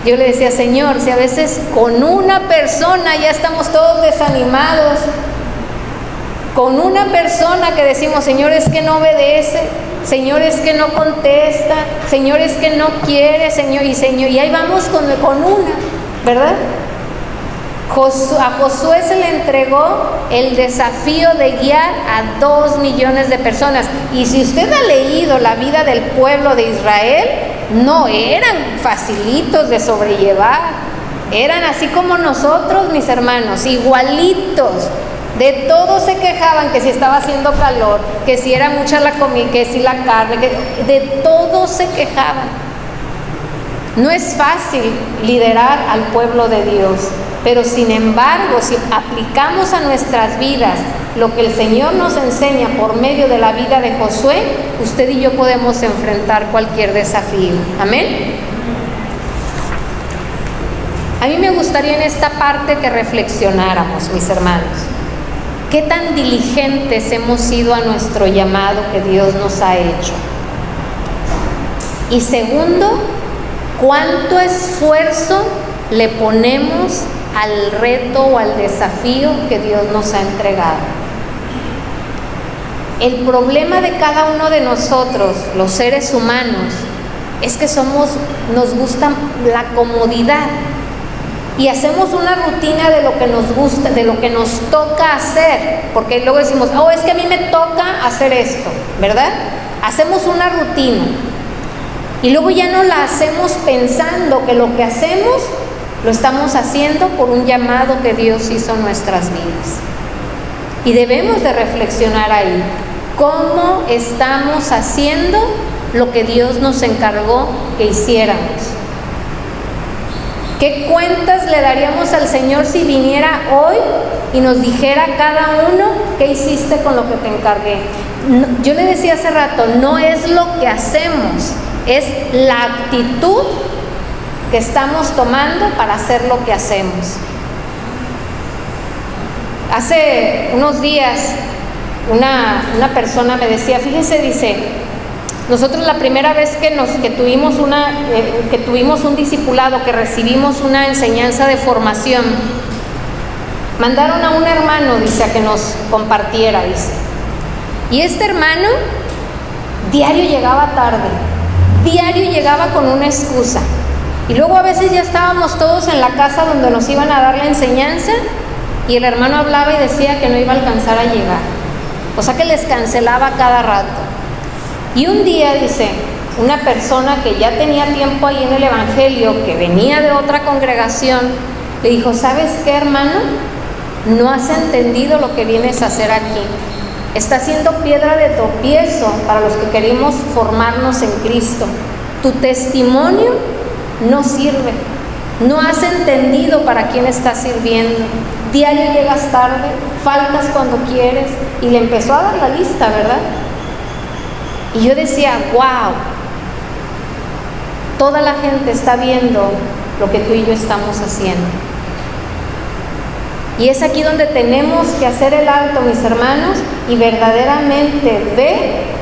Yo le decía: Señor, si a veces con una persona ya estamos todos desanimados, con una persona que decimos: Señor, es que no obedece, Señor, es que no contesta, Señor, es que no quiere, Señor, y ahí vamos con una, ¿verdad? A Josué se le entregó el desafío de guiar a 2 millones de personas. Y si usted ha leído la vida del pueblo de Israel, no eran facilitos de sobrellevar. Eran así como nosotros, mis hermanos, igualitos. De todo se quejaban, que si estaba haciendo calor, que si era mucha la comida, que si la carne, de todo se quejaban. No es fácil liderar al pueblo de Dios, pero sin embargo, si aplicamos a nuestras vidas lo que el Señor nos enseña por medio de la vida de Josué, usted y yo podemos enfrentar cualquier desafío. Amén. A mí me gustaría en esta parte que reflexionáramos, mis hermanos. ¿Qué tan diligentes hemos sido a nuestro llamado que Dios nos ha hecho? Y segundo, ¿cuánto esfuerzo le ponemos al reto o al desafío que Dios nos ha entregado? El problema de cada uno de nosotros, los seres humanos, es que nos gusta la comodidad y hacemos una rutina de lo que nos gusta, de lo que nos toca hacer, porque luego decimos: oh, es que a mí me toca hacer esto, ¿verdad? Hacemos una rutina y luego ya no la hacemos pensando que lo que hacemos lo estamos haciendo por un llamado que Dios hizo en nuestras vidas. Y debemos de reflexionar ahí, ¿cómo estamos haciendo lo que Dios nos encargó que hiciéramos? ¿Qué cuentas le daríamos al Señor si viniera hoy y nos dijera cada uno: ¿qué hiciste con lo que te encargué? No, yo le decía hace rato, no es lo que hacemos, es la actitud que estamos tomando para hacer lo que hacemos. Hace unos días una persona me decía: fíjese, dice, nosotros la primera vez que tuvimos un discipulado, que recibimos una enseñanza de formación, mandaron a un hermano, dice, a que nos compartiera, dice. Y este hermano diario llegaba tarde, diario llegaba con una excusa. Y luego a veces ya estábamos todos en la casa donde nos iban a dar la enseñanza y el hermano hablaba y decía que no iba a alcanzar a llegar. O sea que les cancelaba cada rato. Y un día, dice, una persona que ya tenía tiempo ahí en el evangelio, que venía de otra congregación, le dijo: ¿sabes qué, hermano? No has entendido lo que vienes a hacer aquí. Está siendo piedra de tropiezo para los que queremos formarnos en Cristo. Tu testimonio no sirve. No has entendido para quién estás sirviendo. Diario llegas tarde, faltas cuando quieres. Y le empezó a dar la lista, ¿verdad? Y yo decía: wow, toda la gente está viendo lo que tú y yo estamos haciendo. Y es aquí donde tenemos que hacer el alto, mis hermanos, y verdaderamente ver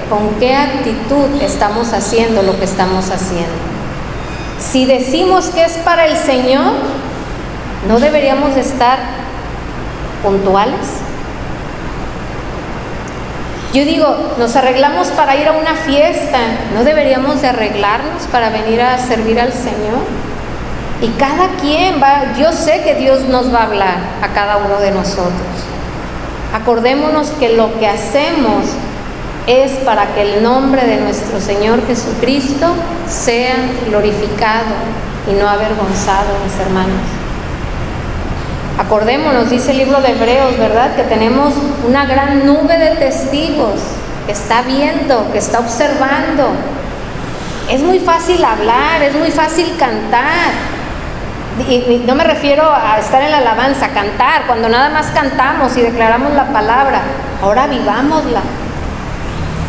con qué actitud estamos haciendo lo que estamos haciendo. Si decimos que es para el Señor, ¿no deberíamos de estar puntuales? Yo digo, nos arreglamos para ir a una fiesta, ¿no deberíamos de arreglarnos para venir a servir al Señor? Y cada quien va, yo sé que Dios nos va a hablar a cada uno de nosotros. Acordémonos que lo que hacemos es para que el nombre de nuestro Señor Jesucristo sea glorificado y no avergonzado, mis hermanos. Acordémonos, dice el libro de Hebreos, ¿verdad?, que tenemos una gran nube de testigos que está viendo, que está observando. Es muy fácil hablar, es muy fácil cantar. Y no me refiero a estar en la alabanza, cantar, cuando nada más cantamos y declaramos la palabra. Ahora vivámosla.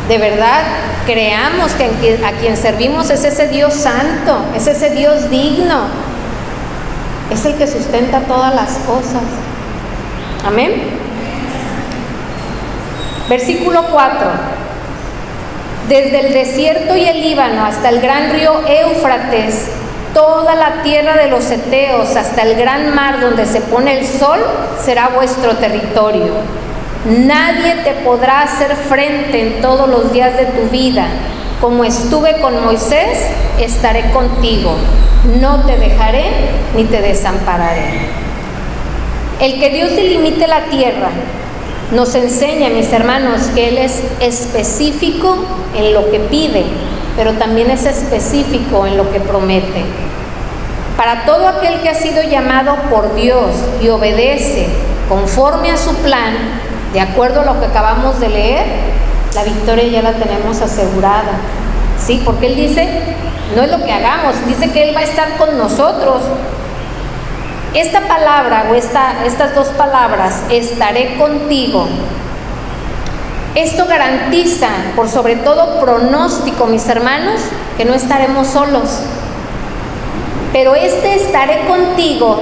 De verdad, creamos que a quien servimos es ese Dios santo, es ese Dios digno, es el que sustenta todas las cosas. Amén. Versículo 4. Desde el desierto y el Líbano hasta el gran río Éufrates, toda la tierra de los heteos hasta el gran mar donde se pone el sol será vuestro territorio. Nadie te podrá hacer frente en todos los días de tu vida. Como estuve con Moisés, estaré contigo. No te dejaré ni te desampararé. El que Dios delimite la tierra nos enseña, mis hermanos, que Él es específico en lo que pide, pero también es específico en lo que promete. Para todo aquel que ha sido llamado por Dios y obedece conforme a su plan, de acuerdo a lo que acabamos de leer, la victoria ya la tenemos asegurada. Sí, porque Él dice, no es lo que hagamos, dice que Él va a estar con nosotros. Esta palabra o estas dos palabras, estaré contigo, esto garantiza, por sobre todo pronóstico, mis hermanos, que no estaremos solos. Pero estaré contigo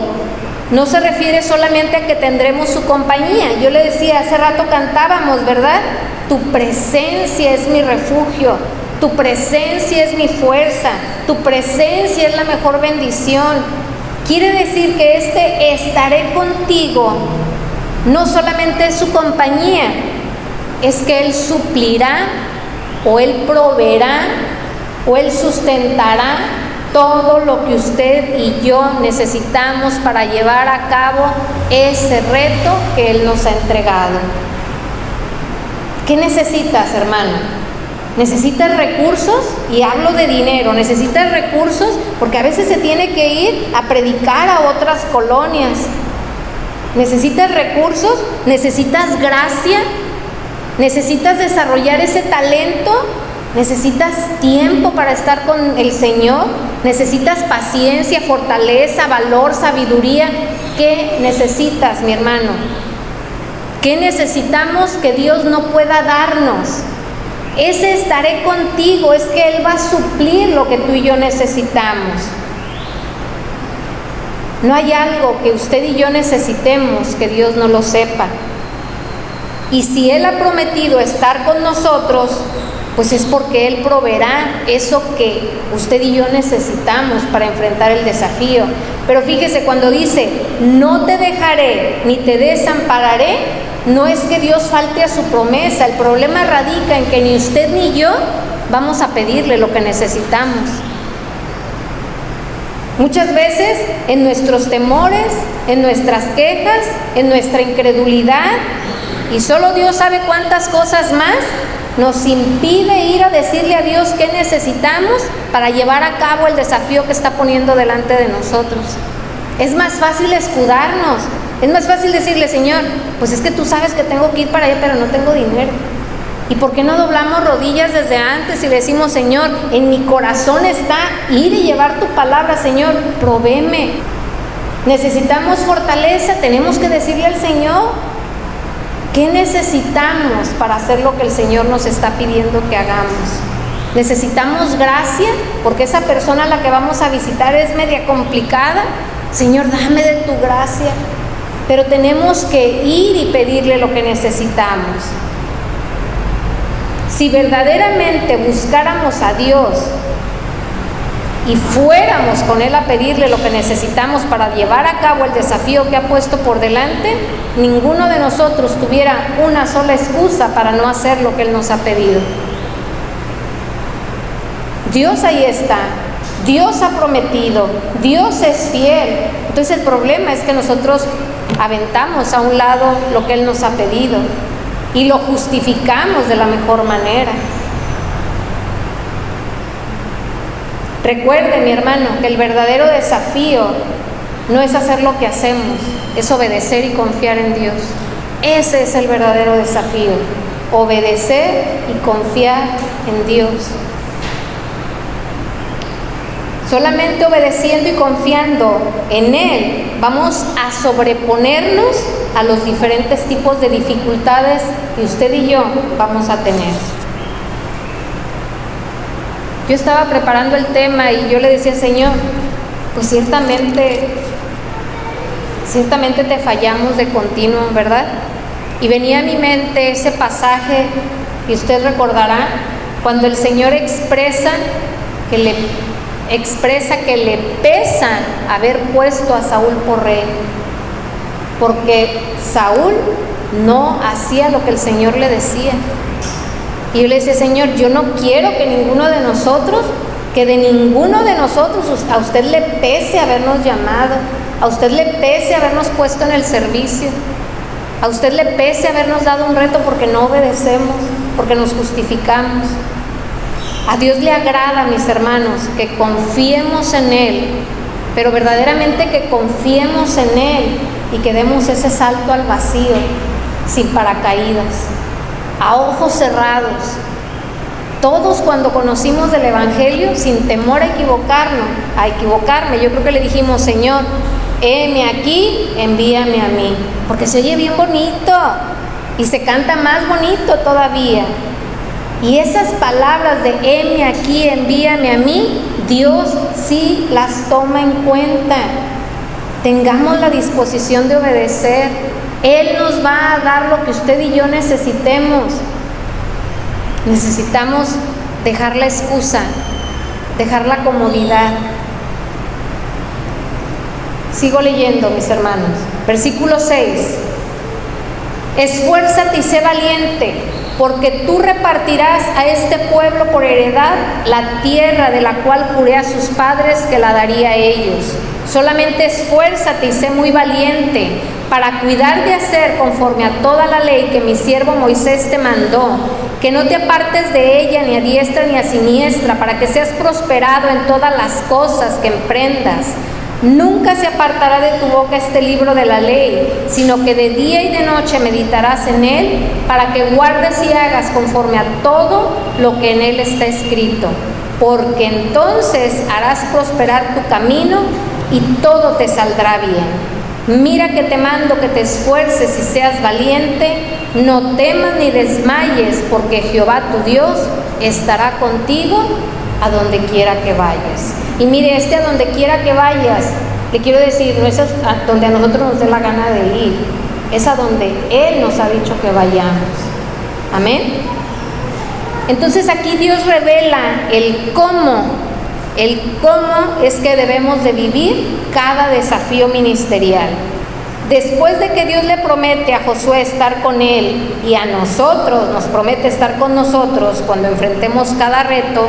no se refiere solamente a que tendremos su compañía. Yo le decía, hace rato cantábamos, ¿verdad? Tu presencia es mi refugio, tu presencia es mi fuerza, tu presencia es la mejor bendición. Quiere decir que estaré contigo no solamente es su compañía, es que Él suplirá, o Él proveerá, o Él sustentará todo lo que usted y yo necesitamos para llevar a cabo ese reto que Él nos ha entregado. ¿Qué necesitas, hermano? ¿Necesitas recursos? Y hablo de dinero. ¿Necesitas recursos? Porque a veces se tiene que ir a predicar a otras colonias. ¿Necesitas recursos? ¿Necesitas gracia? ¿Necesitas desarrollar ese talento? ¿Necesitas tiempo para estar con el Señor? ¿Necesitas paciencia, fortaleza, valor, sabiduría? ¿Qué necesitas, mi hermano? ¿Qué necesitamos que Dios no pueda darnos? Ese estaré contigo, es que Él va a suplir lo que tú y yo necesitamos. No hay algo que usted y yo necesitemos que Dios no lo sepa. Y si Él ha prometido estar con nosotros, pues es porque Él proveerá eso que usted y yo necesitamos para enfrentar el desafío. Pero fíjese, cuando dice, no te dejaré ni te desampararé, no es que Dios falte a su promesa. El problema radica en que ni usted ni yo vamos a pedirle lo que necesitamos. Muchas veces en nuestros temores, en nuestras quejas, en nuestra incredulidad, y solo Dios sabe cuántas cosas más, nos impide ir a decirle a Dios qué necesitamos para llevar a cabo el desafío que está poniendo delante de nosotros. Es más fácil escudarnos, es más fácil decirle, Señor, pues es que tú sabes que tengo que ir para allá, pero no tengo dinero. ¿Y por qué no doblamos rodillas desde antes y le decimos, Señor, en mi corazón está ir y llevar tu palabra, Señor, provéeme? Necesitamos fortaleza, tenemos que decirle al Señor, ¿qué necesitamos para hacer lo que el Señor nos está pidiendo que hagamos? Necesitamos gracia, porque esa persona a la que vamos a visitar es media complicada. Señor, dame de tu gracia. Pero tenemos que ir y pedirle lo que necesitamos. Si verdaderamente buscáramos a Dios y fuéramos con Él a pedirle lo que necesitamos para llevar a cabo el desafío que ha puesto por delante, ninguno de nosotros tuviera una sola excusa para no hacer lo que Él nos ha pedido. Dios ahí está, Dios ha prometido, Dios es fiel. Entonces el problema es que nosotros aventamos a un lado lo que Él nos ha pedido y lo justificamos de la mejor manera. Recuerde, mi hermano, que el verdadero desafío no es hacer lo que hacemos, es obedecer y confiar en Dios. Ese es el verdadero desafío, obedecer y confiar en Dios. Solamente obedeciendo y confiando en Él vamos a sobreponernos a los diferentes tipos de dificultades que usted y yo vamos a tener. Yo estaba preparando el tema y yo le decía, Señor, pues ciertamente te fallamos de continuo, ¿verdad? Y venía a mi mente ese pasaje que usted recordará, cuando el Señor expresa que le pesa haber puesto a Saúl por rey, porque Saúl no hacía lo que el Señor le decía. Y yo le decía, Señor, yo no quiero que de ninguno de nosotros, a usted le pese habernos llamado, a usted le pese habernos puesto en el servicio, a usted le pese habernos dado un reto porque no obedecemos, porque nos justificamos. A Dios le agrada, mis hermanos, que confiemos en Él, pero verdaderamente que confiemos en Él y que demos ese salto al vacío, sin paracaídas, a ojos cerrados. Todos cuando conocimos del Evangelio, sin temor a equivocarme, yo creo que le dijimos, Señor, heme aquí, envíame a mí, porque se oye bien bonito y se canta más bonito todavía. Y esas palabras de heme aquí, envíame a mí, Dios sí las toma en cuenta. Tengamos la disposición de obedecer. Él nos va a dar lo que usted y yo necesitemos. Necesitamos dejar la excusa, dejar la comodidad. Sigo leyendo, mis hermanos. Versículo 6. Esfuérzate y sé valiente, porque tú repartirás a este pueblo por heredad la tierra de la cual juré a sus padres que la daría a ellos. Solamente esfuérzate y sé muy valiente para cuidar de hacer conforme a toda la ley que mi siervo Moisés te mandó, que no te apartes de ella ni a diestra ni a siniestra, para que seas prosperado en todas las cosas que emprendas. Nunca se apartará de tu boca este libro de la ley, sino que de día y de noche meditarás en él, para que guardes y hagas conforme a todo lo que en él está escrito, porque entonces harás prosperar tu camino y todo te saldrá bien. Mira que te mando que te esfuerces y seas valiente, no temas ni desmayes, porque Jehová tu Dios estará contigo a donde quiera que vayas. Y mire, a donde quiera que vayas, le quiero decir, no es a donde a nosotros nos dé la gana de ir, es a donde Él nos ha dicho que vayamos. Amén. Entonces aquí Dios revela el cómo es que debemos de vivir cada desafío ministerial. Después de que Dios le promete a Josué estar con él y a nosotros nos promete estar con nosotros cuando enfrentemos cada reto,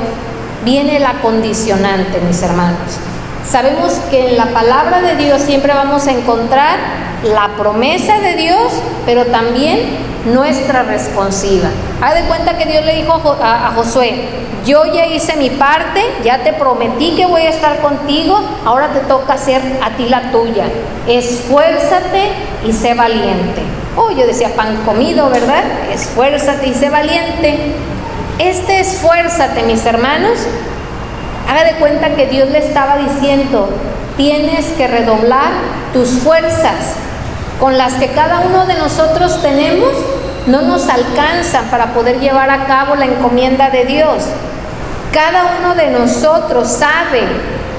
viene la condicionante, mis hermanos. Sabemos que en la palabra de Dios siempre vamos a encontrar la promesa de Dios, pero también nuestra responsiva. Haz de cuenta que Dios le dijo a Josué, yo ya hice mi parte, ya te prometí que voy a estar contigo, ahora te toca hacer a ti la tuya. Esfuérzate y sé valiente. Oh, yo decía pan comido, ¿verdad? Esfuérzate y sé valiente. Esfuérzate, mis hermanos, haga de cuenta que Dios le estaba diciendo, tienes que redoblar tus fuerzas, con las que cada uno de nosotros tenemos, no nos alcanzan para poder llevar a cabo la encomienda de Dios. Cada uno de nosotros sabe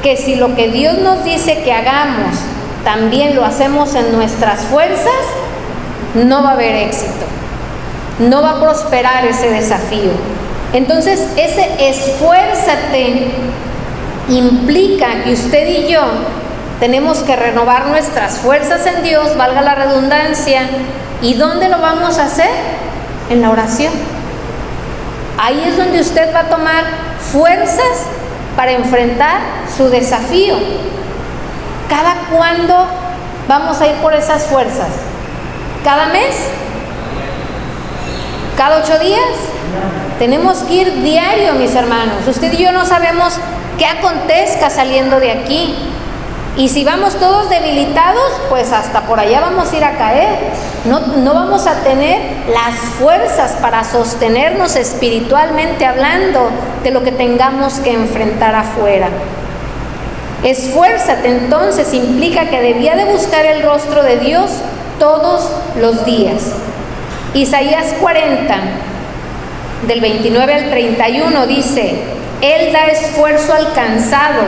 que si lo que Dios nos dice que hagamos, también lo hacemos en nuestras fuerzas, no va a haber éxito, no va a prosperar ese desafío. Entonces, ese esfuérzate implica que usted y yo tenemos que renovar nuestras fuerzas en Dios, valga la redundancia. ¿Y dónde lo vamos a hacer? En la oración. Ahí es donde usted va a tomar fuerzas para enfrentar su desafío. ¿Cada cuándo vamos a ir por esas fuerzas? ¿Cada mes? ¿Cada 8 días? Tenemos que ir diario, mis hermanos. Usted y yo no sabemos qué acontezca saliendo de aquí. Y si vamos todos debilitados, pues hasta por allá vamos a ir a caer. No vamos a tener las fuerzas para sostenernos espiritualmente hablando de lo que tengamos que enfrentar afuera. Esfuérzate entonces implica que debía de buscar el rostro de Dios todos los días. Isaías 40, del 29 al 31 dice: Él da esfuerzo al cansado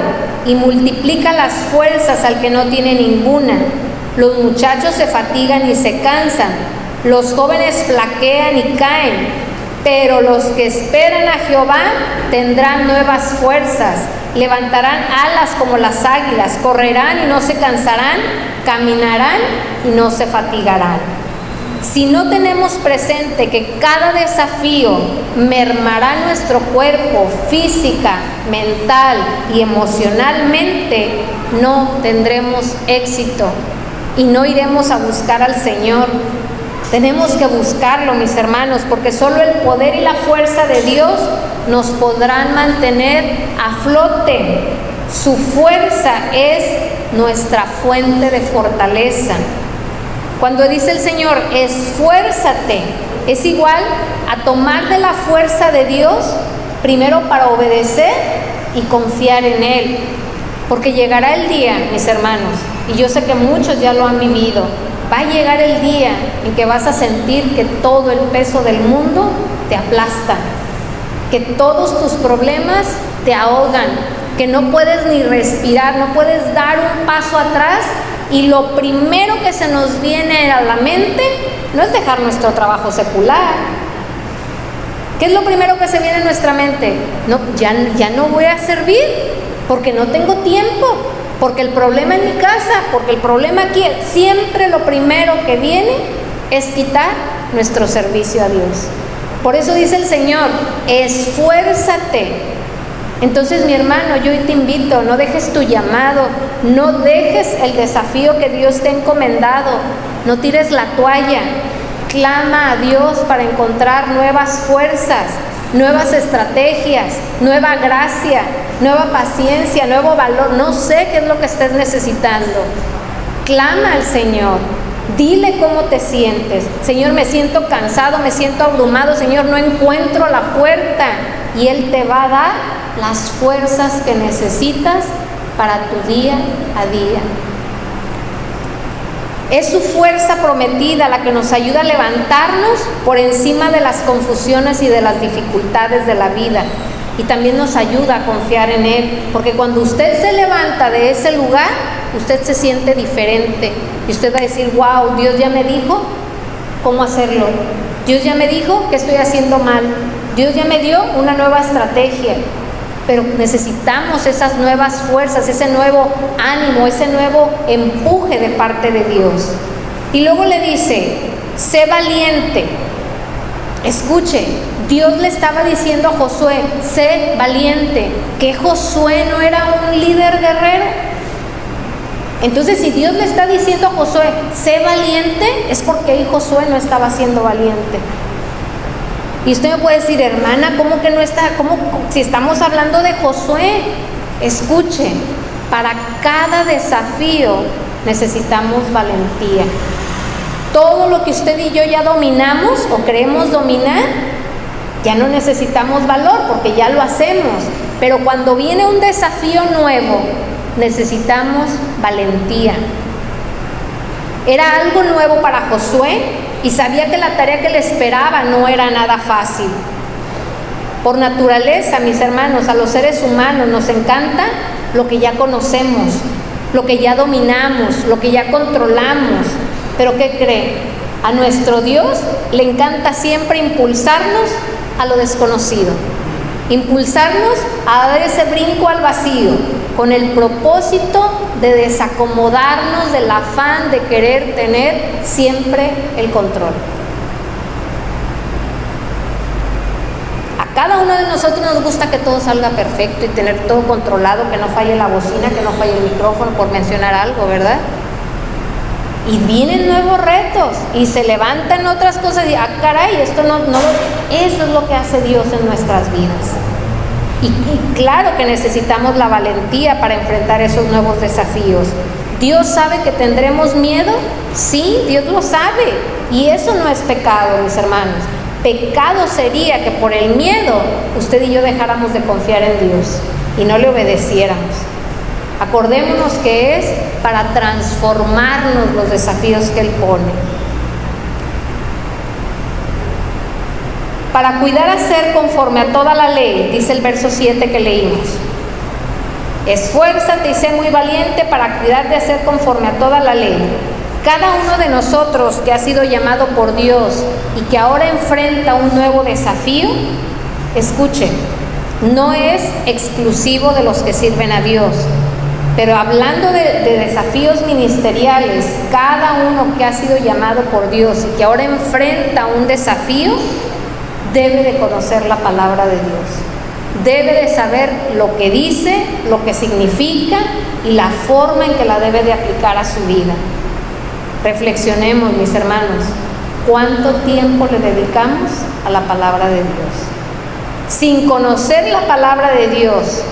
y multiplica las fuerzas al que no tiene ninguna. Los muchachos se fatigan y se cansan, los jóvenes flaquean y caen, pero los que esperan a Jehová tendrán nuevas fuerzas, levantarán alas como las águilas, correrán y no se cansarán, caminarán y no se fatigarán. Si no tenemos presente que cada desafío mermará nuestro cuerpo física, mental y emocionalmente, no tendremos éxito y no iremos a buscar al Señor. Tenemos que buscarlo, mis hermanos, porque solo el poder y la fuerza de Dios nos podrán mantener a flote. Su fuerza es nuestra fuente de fortaleza. Cuando dice el Señor, esfuérzate, es igual a tomar de la fuerza de Dios, primero para obedecer y confiar en Él. Porque llegará el día, mis hermanos, y yo sé que muchos ya lo han vivido, va a llegar el día en que vas a sentir que todo el peso del mundo te aplasta, que todos tus problemas te ahogan, que no puedes ni respirar, no puedes dar un paso atrás. Y lo primero que se nos viene a la mente no es dejar nuestro trabajo secular. ¿Qué es lo primero que se viene a nuestra mente? No, ya no voy a servir porque no tengo tiempo, porque el problema en mi casa, porque el problema aquí. Siempre lo primero que viene es quitar nuestro servicio a Dios. Por eso dice el Señor, esfuérzate. Entonces, mi hermano, yo hoy te invito, no dejes tu llamado, no dejes el desafío que Dios te ha encomendado, no tires la toalla, clama a Dios para encontrar nuevas fuerzas, nuevas estrategias, nueva gracia, nueva paciencia, nuevo valor. No sé qué es lo que estés necesitando. Clama al Señor, dile cómo te sientes. Señor, me siento cansado, me siento abrumado, Señor, no encuentro la puerta. Y Él te va a dar las fuerzas que necesitas para tu día a día. Es su fuerza prometida la que nos ayuda a levantarnos por encima de las confusiones y de las dificultades de la vida. Y también nos ayuda a confiar en Él, porque cuando usted se levanta de ese lugar, usted se siente diferente. Y usted va a decir, wow, Dios ya me dijo cómo hacerlo. Dios ya me dijo que estoy haciendo mal. Dios ya me dio una nueva estrategia. Pero necesitamos esas nuevas fuerzas, ese nuevo ánimo, ese nuevo empuje de parte de Dios. Y luego le dice, sé valiente. Escuche, Dios le estaba diciendo a Josué, sé valiente. ¿Que Josué no era un líder guerrero? Entonces, si Dios le está diciendo a Josué, sé valiente, es porque ahí Josué no estaba siendo valiente. Y usted me puede decir, hermana, ¿cómo que no está? ¿Cómo? Si estamos hablando de Josué, escuche, para cada desafío necesitamos valentía. Todo lo que usted y yo ya dominamos o creemos dominar, ya no necesitamos valor porque ya lo hacemos. Pero cuando viene un desafío nuevo, necesitamos valentía. Era algo nuevo para Josué y sabía que la tarea que le esperaba no era nada fácil. Por naturaleza, mis hermanos, a los seres humanos nos encanta lo que ya conocemos, lo que ya dominamos, lo que ya controlamos. Pero ¿qué cree? A nuestro Dios le encanta siempre impulsarnos a lo desconocido. impulsarnos a dar ese brinco al vacío, con el propósito de desacomodarnos del afán de querer tener siempre el control. A cada uno de nosotros nos gusta que todo salga perfecto y tener todo controlado, que no falle la bocina, que no falle el micrófono, por mencionar algo, ¿verdad? Y vienen nuevos retos y se levantan otras cosas y caray, esto eso es lo que hace Dios en nuestras vidas. Y claro que necesitamos la valentía para enfrentar esos nuevos desafíos. ¿Dios sabe que tendremos miedo? Sí, Dios lo sabe. Y eso no es pecado, mis hermanos. Pecado sería que por el miedo usted y yo dejáramos de confiar en Dios y no le obedeciéramos. Acordémonos que es para transformarnos los desafíos que Él pone. Para cuidar a ser conforme a toda la ley, dice el verso 7 que leímos. Esfuérzate y sé muy valiente para cuidar de hacer conforme a toda la ley. Cada uno de nosotros que ha sido llamado por Dios y que ahora enfrenta un nuevo desafío, escuche, no es exclusivo de los que sirven a Dios. Pero hablando de desafíos ministeriales, cada uno que ha sido llamado por Dios y que ahora enfrenta un desafío, debe de conocer la palabra de Dios. Debe de saber lo que dice, lo que significa y la forma en que la debe de aplicar a su vida. Reflexionemos, mis hermanos, ¿cuánto tiempo le dedicamos a la palabra de Dios? Sin conocer la palabra de Dios,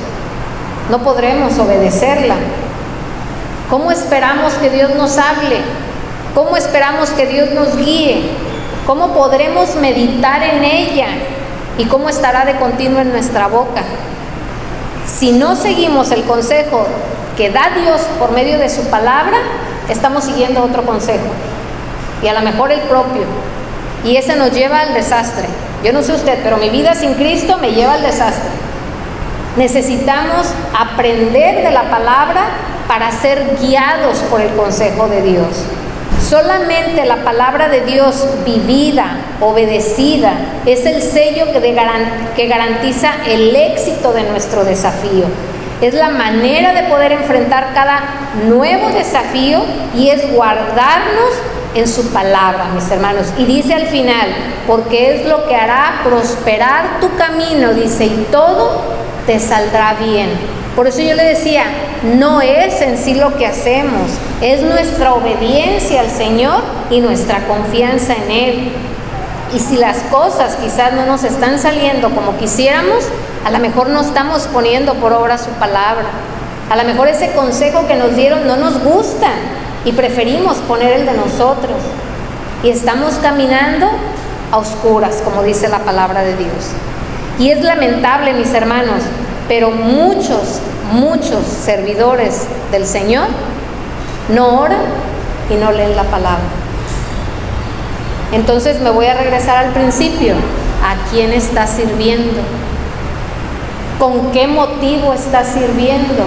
no podremos obedecerla. ¿Cómo esperamos que Dios nos hable? ¿Cómo esperamos que Dios nos guíe? ¿Cómo podremos meditar en ella? ¿Y cómo estará de continuo en nuestra boca? Si no seguimos el consejo que da Dios por medio de su palabra, estamos siguiendo otro consejo, y a lo mejor el propio, y ese nos lleva al desastre. Yo no sé usted, pero mi vida sin Cristo me lleva al desastre. Necesitamos aprender de la palabra para ser guiados por el consejo de Dios. Solamente la palabra de Dios vivida, obedecida, es el sello que garantiza el éxito de nuestro desafío. Es la manera de poder enfrentar cada nuevo desafío y es guardarnos en su palabra, mis hermanos. Y dice al final, porque es lo que hará prosperar tu camino, dice, y todo te saldrá bien. Por eso yo le decía, no es en sí lo que hacemos, es nuestra obediencia al Señor y nuestra confianza en Él. Y si las cosas quizás no nos están saliendo como quisiéramos, a lo mejor no estamos poniendo por obra su palabra. A lo mejor ese consejo que nos dieron no nos gusta y preferimos poner el de nosotros. Y estamos caminando a oscuras, como dice la palabra de Dios. Y es lamentable, mis hermanos, pero muchos servidores del Señor no oran y no leen la palabra. Entonces me voy a regresar al principio. ¿A quién está sirviendo? ¿Con qué motivo está sirviendo?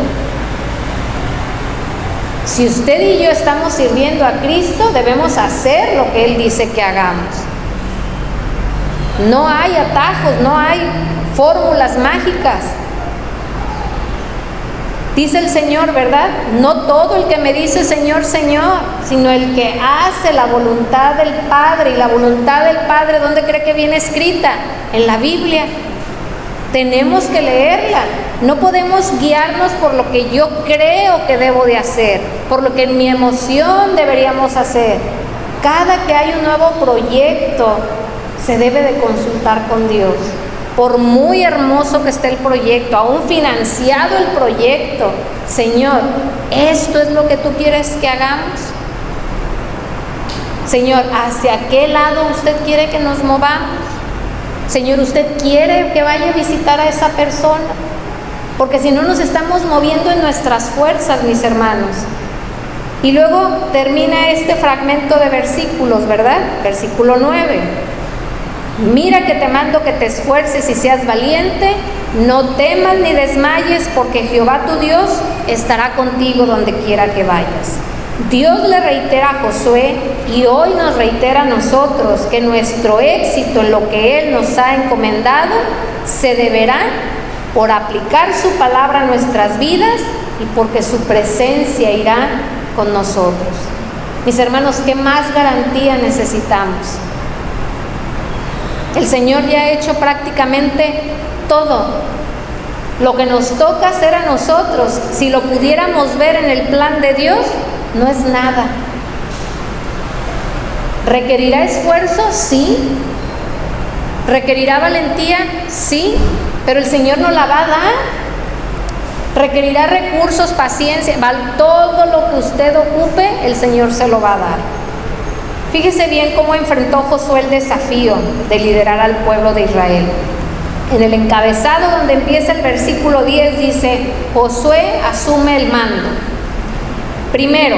Si usted y yo estamos sirviendo a Cristo, debemos hacer lo que Él dice que hagamos. No hay atajos, no hay fórmulas mágicas. Dice el Señor, ¿verdad? No todo el que me dice Señor, Señor, sino el que hace la voluntad del Padre. Y la voluntad del Padre, ¿dónde cree que viene escrita? En la Biblia. Tenemos que leerla. No podemos guiarnos por lo que yo creo que debo de hacer, por lo que en mi emoción deberíamos hacer. Cada que hay un nuevo proyecto, se debe de consultar con Dios. Por muy hermoso que esté el proyecto, aún financiado el proyecto, Señor, ¿esto es lo que tú quieres que hagamos? Señor, ¿hacia qué lado usted quiere que nos movamos? Señor, ¿usted quiere que vaya a visitar a esa persona? Porque si no nos estamos moviendo en nuestras fuerzas, mis hermanos. Y luego termina este fragmento de versículos, ¿verdad? Versículo 9. Mira que te mando que te esfuerces y seas valiente, no temas ni desmayes, porque Jehová tu Dios estará contigo donde quiera que vayas. Dios le reitera a Josué y hoy nos reitera a nosotros que nuestro éxito en lo que Él nos ha encomendado se deberá por aplicar su palabra a nuestras vidas y porque su presencia irá con nosotros. Mis hermanos, ¿qué más garantía necesitamos? El Señor ya ha hecho prácticamente todo. Lo que nos toca hacer a nosotros, si lo pudiéramos ver en el plan de Dios, no es nada. ¿Requerirá esfuerzo? Sí. ¿Requerirá valentía? Sí. Pero el Señor nos la va a dar. ¿Requerirá recursos, paciencia? Todo lo que usted ocupe, el Señor se lo va a dar. Fíjese bien cómo enfrentó Josué el desafío de liderar al pueblo de Israel. En el encabezado donde empieza el versículo 10 dice: Josué asume el mando. Primero,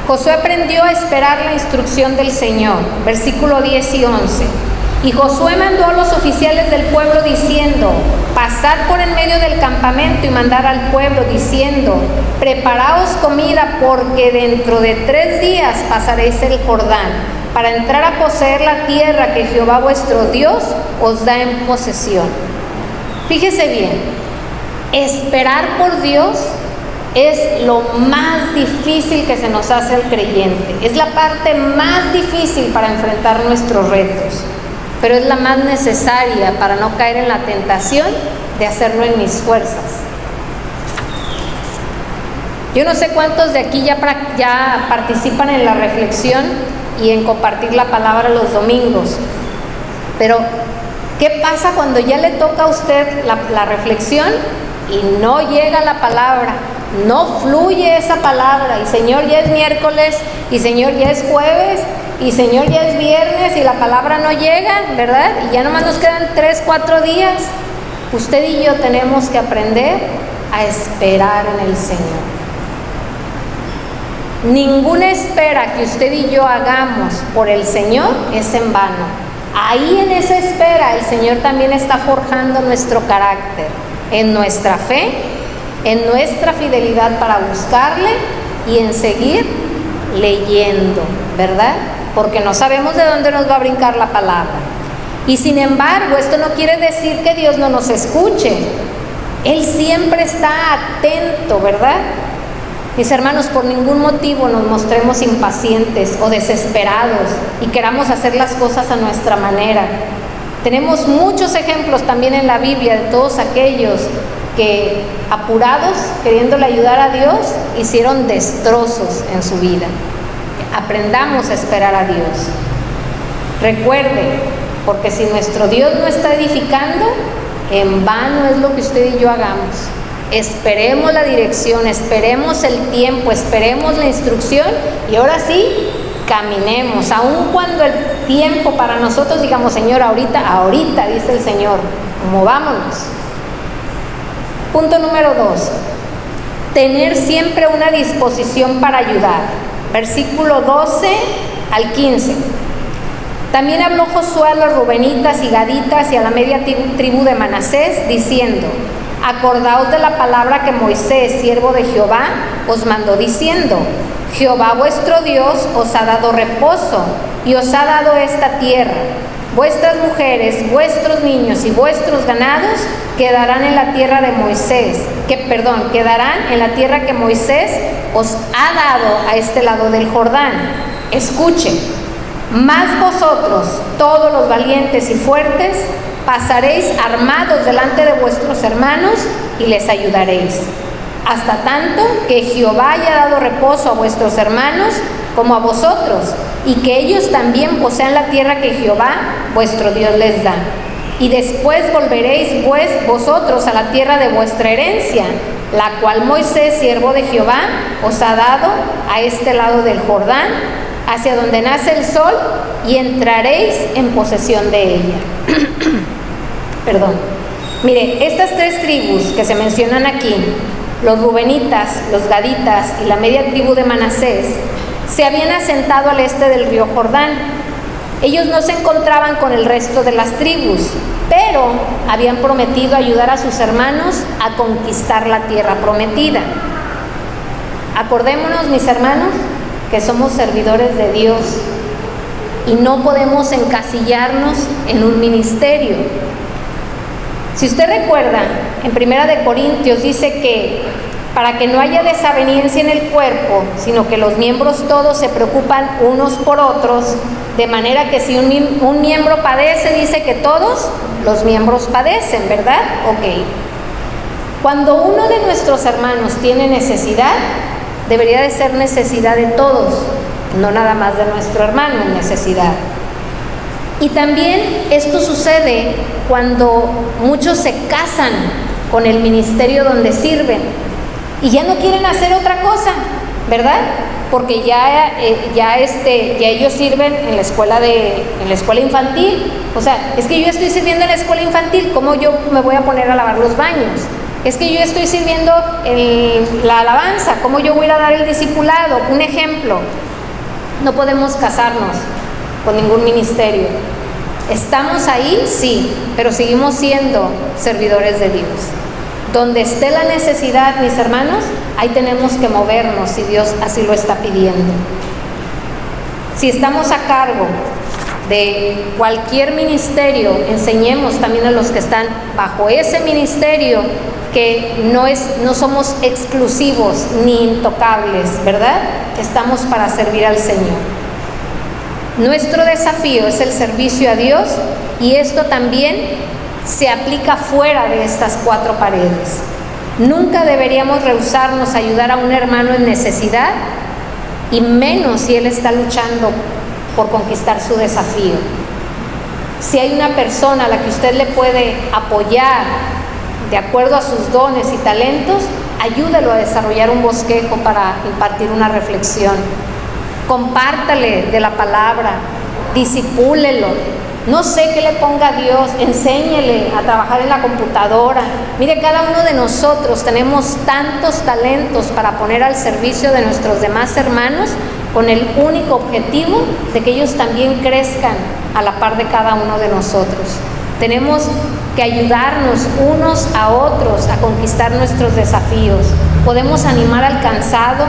Josué aprendió a esperar la instrucción del Señor. Versículo 10 y 11. Y Josué mandó a los oficiales del pueblo diciendo: pasad por en medio del campamento y mandad al pueblo diciendo: preparaos comida, porque dentro de 3 días pasaréis el Jordán, para entrar a poseer la tierra que Jehová vuestro Dios os da en posesión. Fíjese bien, esperar por Dios es lo más difícil que se nos hace al creyente. Es la parte más difícil para enfrentar nuestros retos, pero es la más necesaria para no caer en la tentación de hacerlo en mis fuerzas. Yo no sé cuántos de aquí ya participan en la reflexión y en compartir la palabra los domingos, pero ¿qué pasa cuando ya le toca a usted la reflexión y no llega la palabra? No fluye esa palabra, y Señor, ya es miércoles, y Señor, ya es jueves, y Señor, ya es viernes, y la palabra no llega, ¿verdad? Y ya nomás nos quedan 3, 4 días. Usted y yo tenemos que aprender a esperar en el Señor. Ninguna espera que usted y yo hagamos por el Señor es en vano. Ahí en esa espera el Señor también está forjando nuestro carácter, en nuestra fe, en nuestra fidelidad para buscarle y en seguir leyendo, ¿verdad? Porque no sabemos de dónde nos va a brincar la palabra. Y sin embargo, esto no quiere decir que Dios no nos escuche. Él siempre está atento, ¿verdad? Mis hermanos, por ningún motivo nos mostremos impacientes o desesperados y queramos hacer las cosas a nuestra manera. Tenemos muchos ejemplos también en la Biblia de todos aquellos que, apurados, queriéndole ayudar a Dios, hicieron destrozos en su vida. Aprendamos a esperar a Dios. Recuerde, porque si nuestro Dios no está edificando, en vano es lo que usted y yo hagamos. Esperemos la dirección, esperemos el tiempo, esperemos la instrucción y ahora sí, caminemos. Aun cuando el tiempo para nosotros digamos: Señor, ahorita, dice el Señor, movámonos. Punto número 2, tener siempre una disposición para ayudar. Versículo 12 al 15. También habló Josué a los rubenitas y gaditas y a la media tribu de Manasés, diciendo: acordaos de la palabra que Moisés, siervo de Jehová, os mandó diciendo: Jehová vuestro Dios os ha dado reposo y os ha dado esta tierra. Vuestras mujeres, vuestros niños y vuestros ganados quedarán en la tierra de Moisés, quedarán en la tierra que Moisés os ha dado a este lado del Jordán. Escuchen, mas vosotros, todos los valientes y fuertes, pasaréis armados delante de vuestros hermanos y les ayudaréis, hasta tanto que Jehová haya dado reposo a vuestros hermanos como a vosotros, y que ellos también posean la tierra que Jehová vuestro Dios les da. Y después volveréis vosotros a la tierra de vuestra herencia, la cual Moisés, siervo de Jehová, os ha dado a este lado del Jordán, hacia donde nace el sol, y entraréis en posesión de ella. Mire, estas 3 tribus que se mencionan aquí, los rubenitas, los gaditas y la media tribu de Manasés, se habían asentado al este del río Jordán. Ellos no se encontraban con el resto de las tribus, pero habían prometido ayudar a sus hermanos a conquistar la tierra prometida. Acordémonos, mis hermanos, que somos servidores de Dios y no podemos encasillarnos en un ministerio. Si usted recuerda, en 1 Corintios dice que para que no haya desaveniencia en el cuerpo, sino que los miembros todos se preocupan unos por otros, de manera que si un miembro padece, dice que todos los miembros padecen, ¿verdad? Ok. Cuando uno de nuestros hermanos tiene necesidad, debería de ser necesidad de todos, no nada más de nuestro hermano en necesidad. Y también esto sucede cuando muchos se casan con el ministerio donde sirven y ya no quieren hacer otra cosa, ¿verdad? Porque ya ellos sirven en la escuela infantil. O sea, es que yo estoy sirviendo en la escuela infantil, ¿cómo yo me voy a poner a lavar los baños? Es que yo estoy sirviendo en la alabanza, ¿cómo yo voy a ir a dar el discipulado? Un ejemplo, no podemos casarnos con ningún ministerio. ¿Estamos ahí? Sí, pero seguimos siendo servidores de Dios. Donde esté la necesidad, mis hermanos, ahí tenemos que movernos si Dios así lo está pidiendo. Si estamos a cargo de cualquier ministerio, enseñemos también a los que están bajo ese ministerio que no somos exclusivos ni intocables, ¿verdad? Estamos para servir al Señor. Nuestro desafío es el servicio a Dios y esto también se aplica fuera de estas 4 paredes. Nunca deberíamos rehusarnos a ayudar a un hermano en necesidad y menos si él está luchando por conquistar su desafío. Si hay una persona a la que usted le puede apoyar de acuerdo a sus dones y talentos, ayúdelo a desarrollar un bosquejo para impartir una reflexión. Compártale de la palabra, disipúlelo. No sé qué le ponga a Dios, enséñele a trabajar en la computadora. Mire, cada uno de nosotros tenemos tantos talentos para poner al servicio de nuestros demás hermanos con el único objetivo de que ellos también crezcan a la par de cada uno de nosotros. Tenemos que ayudarnos unos a otros a conquistar nuestros desafíos. Podemos animar al cansado,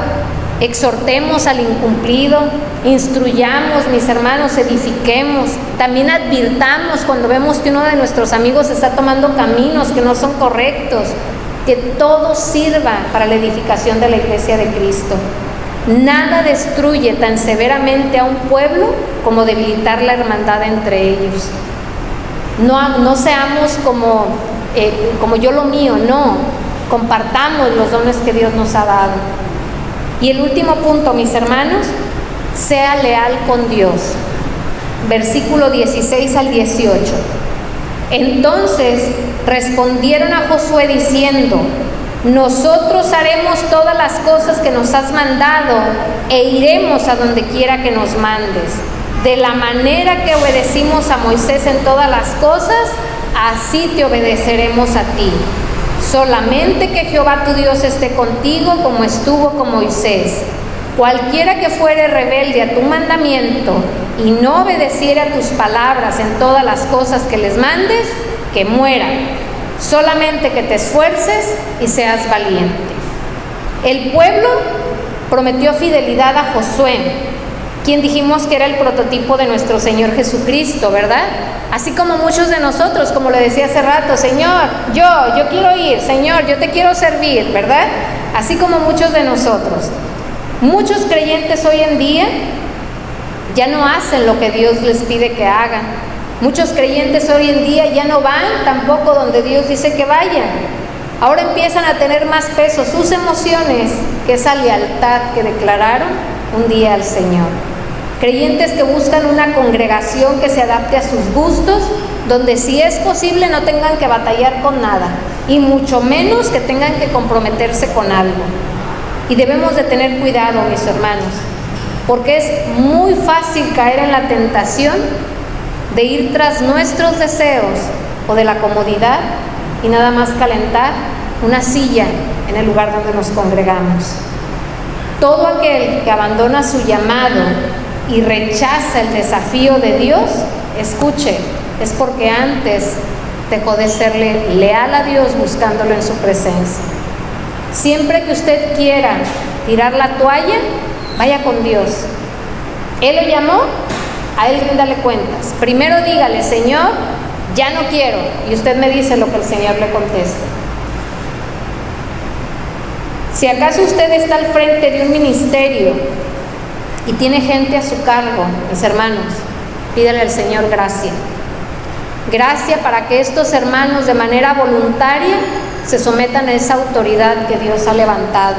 exhortemos al incumplido, instruyamos, mis hermanos, edifiquemos, también advirtamos cuando vemos que uno de nuestros amigos está tomando caminos que no son correctos, que todo sirva para la edificación de la iglesia de Cristo. Nada destruye tan severamente a un pueblo como debilitar la hermandad entre ellos. No seamos como yo lo mío, no, compartamos los dones que Dios nos ha dado. Y el último punto, mis hermanos, sea leal con Dios. Versículo 16 al 18. Entonces respondieron a Josué diciendo: nosotros haremos todas las cosas que nos has mandado e iremos a donde quiera que nos mandes. De la manera que obedecimos a Moisés en todas las cosas, así te obedeceremos a ti. Solamente que Jehová tu Dios esté contigo como estuvo con Moisés. Cualquiera que fuere rebelde a tu mandamiento y no obedeciera tus palabras en todas las cosas que les mandes, que muera. Solamente que te esfuerces y seas valiente. El pueblo prometió fidelidad a Josué, quien dijimos que era el prototipo de nuestro Señor Jesucristo, ¿verdad? Así como muchos de nosotros, como le decía hace rato, Señor, yo quiero ir, Señor, yo te quiero servir, ¿verdad? Así como muchos de nosotros. Muchos creyentes hoy en día ya no hacen lo que Dios les pide que hagan. Muchos creyentes hoy en día ya no van tampoco donde Dios dice que vayan. Ahora empiezan a tener más peso sus emociones que esa lealtad que declararon un día al Señor. Creyentes que buscan una congregación que se adapte a sus gustos, donde si es posible no tengan que batallar con nada, y mucho menos que tengan que comprometerse con algo. Y debemos de tener cuidado, mis hermanos, porque es muy fácil caer en la tentación de ir tras nuestros deseos o de la comodidad y nada más calentar una silla en el lugar donde nos congregamos. Todo aquel que abandona su llamado y rechaza el desafío de Dios, escuche, es porque antes dejó de serle leal a Dios buscándolo en su presencia. Siempre que usted quiera tirar la toalla, vaya con Dios. Él lo llamó, a Él ríndale cuentas. Primero dígale: Señor, ya no quiero. Y usted me dice lo que el Señor le conteste. Si acaso usted está al frente de un ministerio y tiene gente a su cargo, mis hermanos, pídale al Señor gracia. Gracia para que estos hermanos de manera voluntaria se sometan a esa autoridad que Dios ha levantado.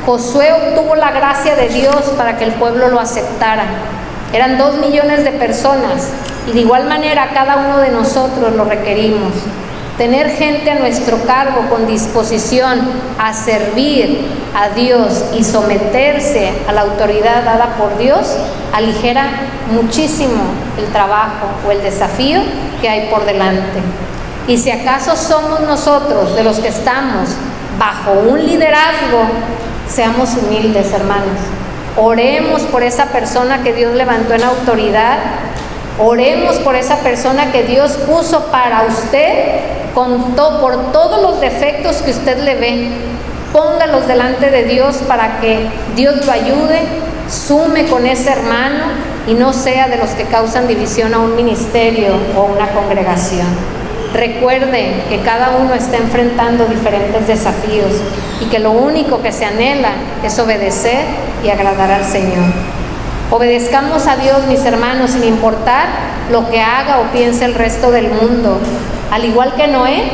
Josué obtuvo la gracia de Dios para que el pueblo lo aceptara. Eran 2 millones de personas y de igual manera cada uno de nosotros lo requerimos. Tener gente a nuestro cargo con disposición a servir a Dios y someterse a la autoridad dada por Dios aligera muchísimo el trabajo o el desafío que hay por delante. Y si acaso somos nosotros de los que estamos bajo un liderazgo, seamos humildes, hermanos. Oremos por esa persona que Dios levantó en autoridad. Oremos por esa persona que Dios puso para usted, por todos los defectos que usted le ve. Póngalos delante de Dios para que Dios lo ayude, sume con ese hermano y no sea de los que causan división a un ministerio o a una congregación. Recuerde que cada uno está enfrentando diferentes desafíos y que lo único que se anhela es obedecer y agradar al Señor. Obedezcamos a Dios, mis hermanos, sin importar lo que haga o piense el resto del mundo. Al igual que Noé,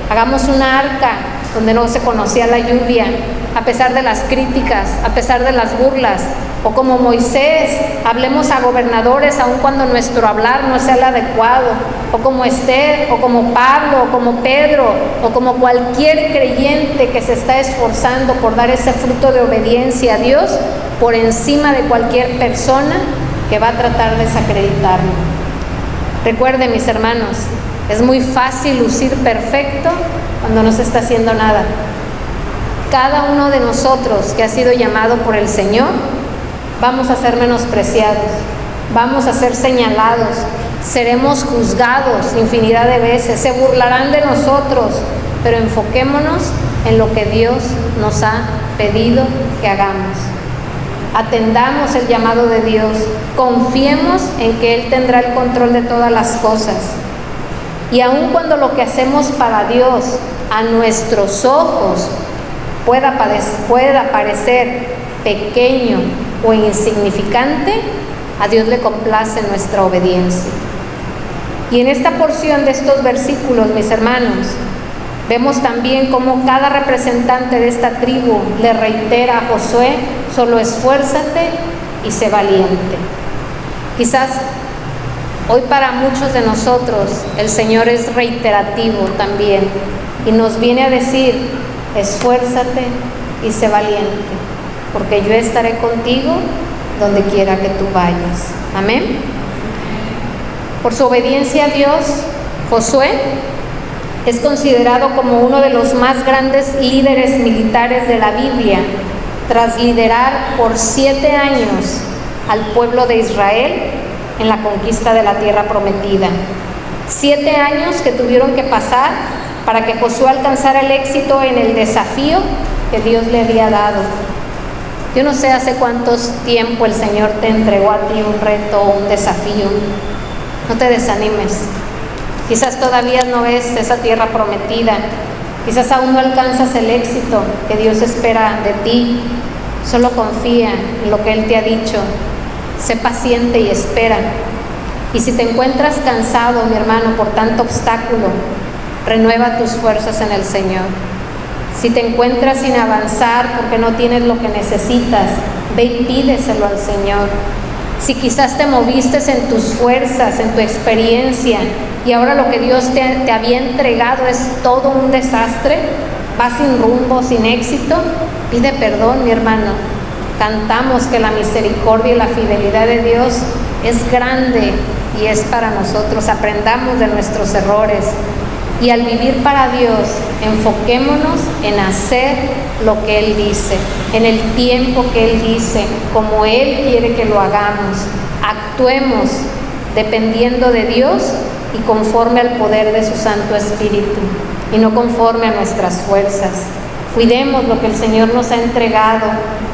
hagamos una arca donde no se conocía la lluvia, a pesar de las críticas, a pesar de las burlas. O como Moisés, hablemos a gobernadores aun cuando nuestro hablar no sea el adecuado. O como Esther, o como Pablo, o como Pedro, o como cualquier creyente que se está esforzando por dar ese fruto de obediencia a Dios por encima de cualquier persona que va a tratar de desacreditarlo. Recuerden, mis hermanos, es muy fácil lucir perfecto cuando no se está haciendo nada. Cada uno de nosotros que ha sido llamado por el Señor, vamos a ser menospreciados, vamos a ser señalados, seremos juzgados infinidad de veces, se burlarán de nosotros, pero enfoquémonos en lo que Dios nos ha pedido que hagamos. Atendamos el llamado de Dios, confiemos en que Él tendrá el control de todas las cosas. Y aun cuando lo que hacemos para Dios a nuestros ojos pueda parecer pequeño o insignificante, a Dios le complace nuestra obediencia. Y en esta porción de estos versículos, mis hermanos, vemos también cómo cada representante de esta tribu le reitera a Josué: solo esfuérzate y sé valiente. Quizás hoy para muchos de nosotros el Señor es reiterativo también y nos viene a decir: esfuérzate y sé valiente, porque yo estaré contigo donde quiera que tú vayas. Amén. Por su obediencia a Dios, Josué es considerado como uno de los más grandes líderes militares de la Biblia, tras liderar por 7 años al pueblo de Israel en la conquista de la tierra prometida. 7 años que tuvieron que pasar para que Josué alcanzara el éxito en el desafío que Dios le había dado. Yo no sé hace cuánto tiempo el Señor te entregó a ti un reto o un desafío. No te desanimes. Quizás todavía no ves esa tierra prometida. Quizás aún no alcanzas el éxito que Dios espera de ti. Solo confía en lo que Él te ha dicho. Sé paciente y espera. Y si te encuentras cansado, mi hermano, por tanto obstáculo, renueva tus fuerzas en el Señor. Si te encuentras sin avanzar porque no tienes lo que necesitas, ve y pídeselo al Señor. Si quizás te moviste en tus fuerzas, en tu experiencia, y ahora lo que Dios te había entregado es todo un desastre, vas sin rumbo, sin éxito, pide perdón, mi hermano. Cantamos que la misericordia y la fidelidad de Dios es grande y es para nosotros. Aprendamos de nuestros errores. Y al vivir para Dios, enfoquémonos en hacer lo que Él dice, en el tiempo que Él dice, como Él quiere que lo hagamos. Actuemos dependiendo de Dios y conforme al poder de su Santo Espíritu, y no conforme a nuestras fuerzas. Cuidemos lo que el Señor nos ha entregado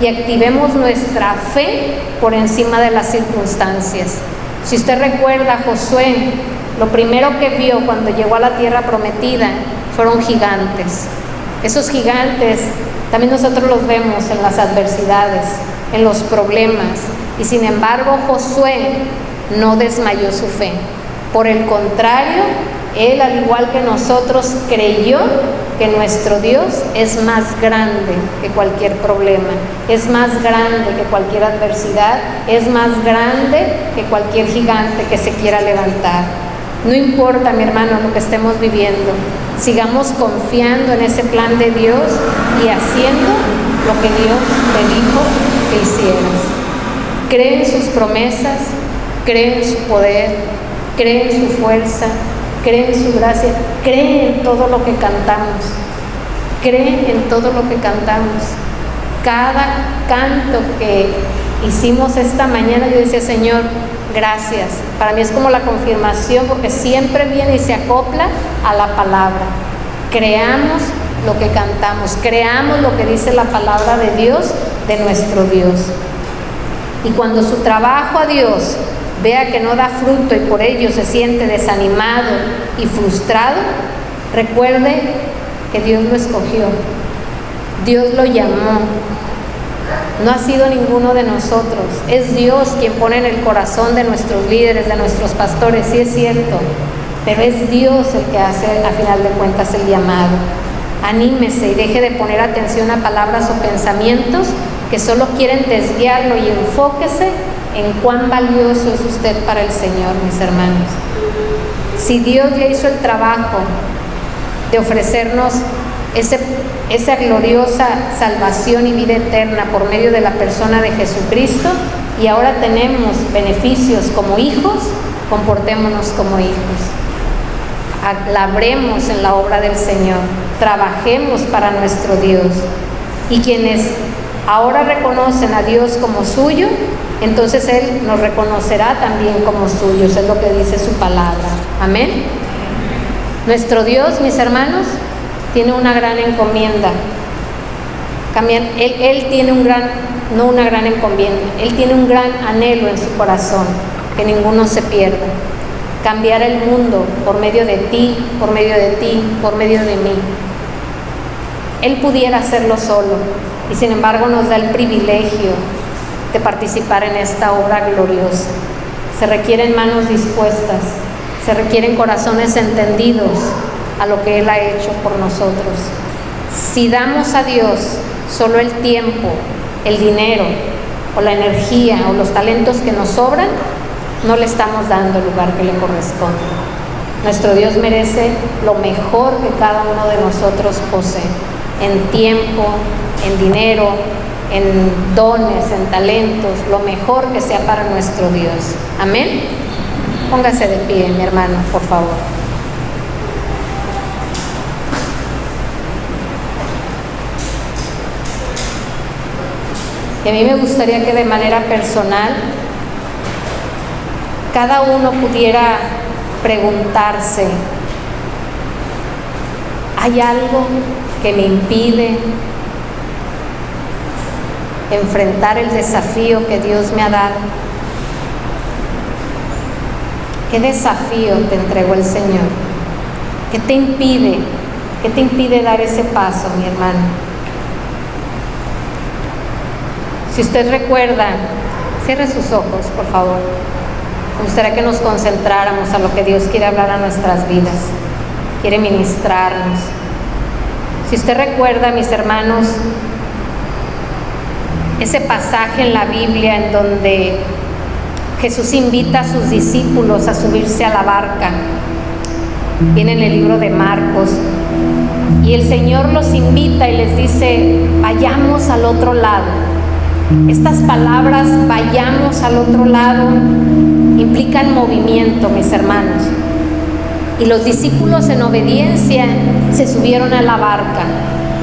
y activemos nuestra fe por encima de las circunstancias. Si usted recuerda a Josué, lo primero que vio cuando llegó a la tierra prometida fueron gigantes. Esos gigantes también nosotros los vemos en las adversidades, en los problemas, y sin embargo Josué no desmayó su fe. Por el contrario, él, al igual que nosotros, creyó que nuestro Dios es más grande que cualquier problema, es más grande que cualquier adversidad, es más grande que cualquier gigante que se quiera levantar. No importa, mi hermano, lo que estemos viviendo, sigamos confiando en ese plan de Dios y haciendo lo que Dios te dijo que hicieras. Cree en sus promesas, cree en su poder, cree en su fuerza, cree en su gracia, cree en todo lo que cantamos, cree en todo lo que cantamos. Cada canto que hicimos esta mañana, yo decía, Señor, gracias. Para mí es como la confirmación, porque siempre viene y se acopla a la palabra. Creamos lo que cantamos, creamos lo que dice la palabra de Dios, de nuestro Dios. Y cuando su trabajo a Dios vea que no da fruto y por ello se siente desanimado y frustrado, recuerde que Dios lo escogió, Dios lo llamó. No ha sido ninguno de nosotros, es Dios quien pone en el corazón de nuestros líderes, de nuestros pastores, sí es cierto, pero es Dios el que hace a final de cuentas el llamado. Anímese y deje de poner atención a palabras o pensamientos que solo quieren desviarlo, y enfóquese en cuán valioso es usted para el Señor, mis hermanos. Si Dios ya hizo el trabajo de ofrecernos esa gloriosa salvación y vida eterna por medio de la persona de Jesucristo, y ahora tenemos beneficios como hijos, comportémonos como hijos. Labremos en la obra del Señor, trabajemos para nuestro Dios. Y quienes ahora reconocen a Dios como suyo, entonces Él nos reconocerá también como suyos, es lo que dice su palabra. Amén. Nuestro Dios, mis hermanos, tiene una gran encomienda. Él tiene una gran encomienda, Él tiene un gran anhelo en su corazón, que ninguno se pierda. Cambiar el mundo por medio de ti, por medio de ti, por medio de mí. Él pudiera hacerlo solo, y sin embargo nos da el privilegio de participar en esta obra gloriosa. Se requieren manos dispuestas, se requieren corazones entendidos a lo que Él ha hecho por nosotros. Si damos a Dios solo el tiempo, el dinero, o la energía, o los talentos que nos sobran, no le estamos dando el lugar que le corresponde. Nuestro Dios merece lo mejor que cada uno de nosotros posee, en tiempo, en dinero, en dones, en talentos, lo mejor que sea para nuestro Dios. Amén. Póngase de pie, mi hermano, por favor. Y a mí me gustaría que de manera personal cada uno pudiera preguntarse: ¿hay algo que me impide enfrentar el desafío que Dios me ha dado? ¿Qué desafío te entregó el Señor? ¿Qué te impide? ¿Qué te impide dar ese paso, mi hermano? Si usted recuerda, cierre sus ojos, por favor. Me gustaría que nos concentráramos a lo que Dios quiere hablar a nuestras vidas, quiere ministrarnos. Si usted recuerda, mis hermanos, ese pasaje en la Biblia en donde Jesús invita a sus discípulos a subirse a la barca, viene en el libro de Marcos, y el Señor los invita y les dice: vayamos al otro lado. Estas palabras, vayamos al otro lado, implican movimiento, mis hermanos. Y los discípulos, en obediencia, se subieron a la barca.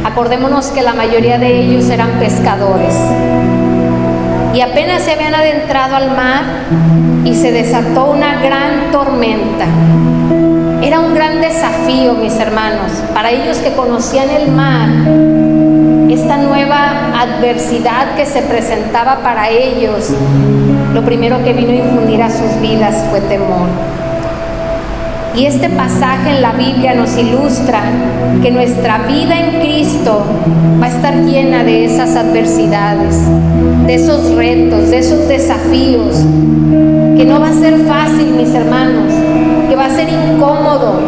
Acordémonos que la mayoría de ellos eran pescadores. Y apenas se habían adentrado al mar y se desató una gran tormenta. Era un gran desafío, mis hermanos, para ellos que conocían el mar. esta nueva adversidad que se presentaba para ellos, lo primero que vino a infundir a sus vidas fue temor. Y este pasaje en la Biblia nos ilustra que nuestra vida en Cristo va a estar llena de esas adversidades, de esos retos, de esos desafíos, que no va a ser fácil, mis hermanos, que va a ser incómodo,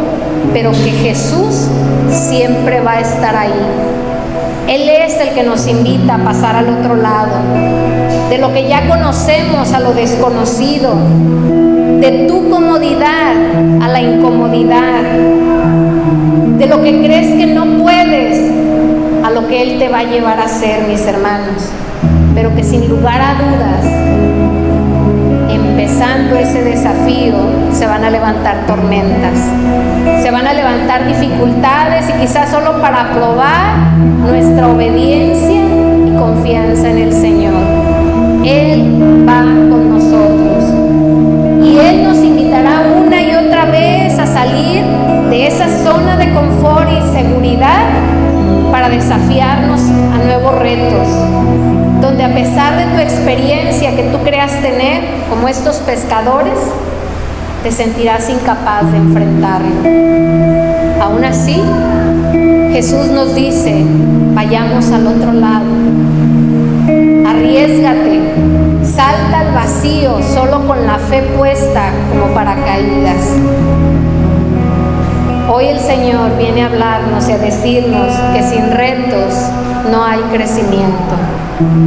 pero que Jesús siempre va a estar ahí. Él es el que nos invita a pasar al otro lado, de lo que ya conocemos a lo desconocido, de tu comodidad a la incomodidad, de lo que crees que no puedes a lo que Él te va a llevar a hacer, mis hermanos. Pero que sin lugar a dudas, empezando ese desafío, se van a levantar tormentas, se van a levantar dificultades, y quizás solo para probar nuestra obediencia y confianza en el Señor. Él va con nosotros y Él nos invitará una y otra vez a salir de esa zona de confort y seguridad para desafiarnos a nuevos retos, donde a pesar de tu experiencia que tú creas tener, como estos pescadores, te sentirás incapaz de enfrentarlo. Aún así, Jesús nos dice, vayamos al otro lado, arriésgate, salta al vacío solo con la fe puesta como paracaídas. Hoy el Señor viene a hablarnos y a decirnos que sin retos no hay crecimiento.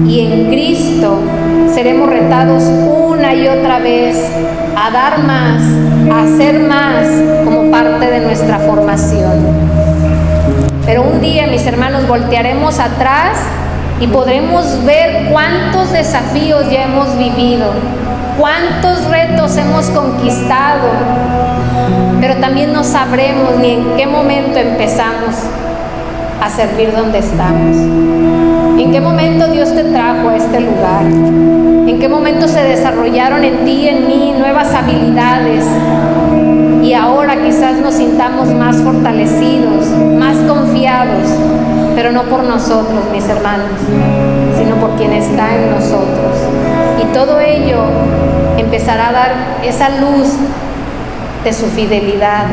Y en Cristo seremos retados una y otra vez a dar más, a hacer más como parte de nuestra formación. Pero un día, mis hermanos, voltearemos atrás y podremos ver cuántos desafíos ya hemos vivido, cuántos retos hemos conquistado, pero también no sabremos ni en qué momento empezamos a servir donde estamos. ¿En qué momento Dios te trajo a este lugar? ¿En qué momento se desarrollaron en ti y en mí nuevas habilidades? Y ahora quizás nos sintamos más fortalecidos, más confiados, pero no por nosotros, mis hermanos, sino por quien está en nosotros. Y todo ello empezará a dar esa luz de su fidelidad,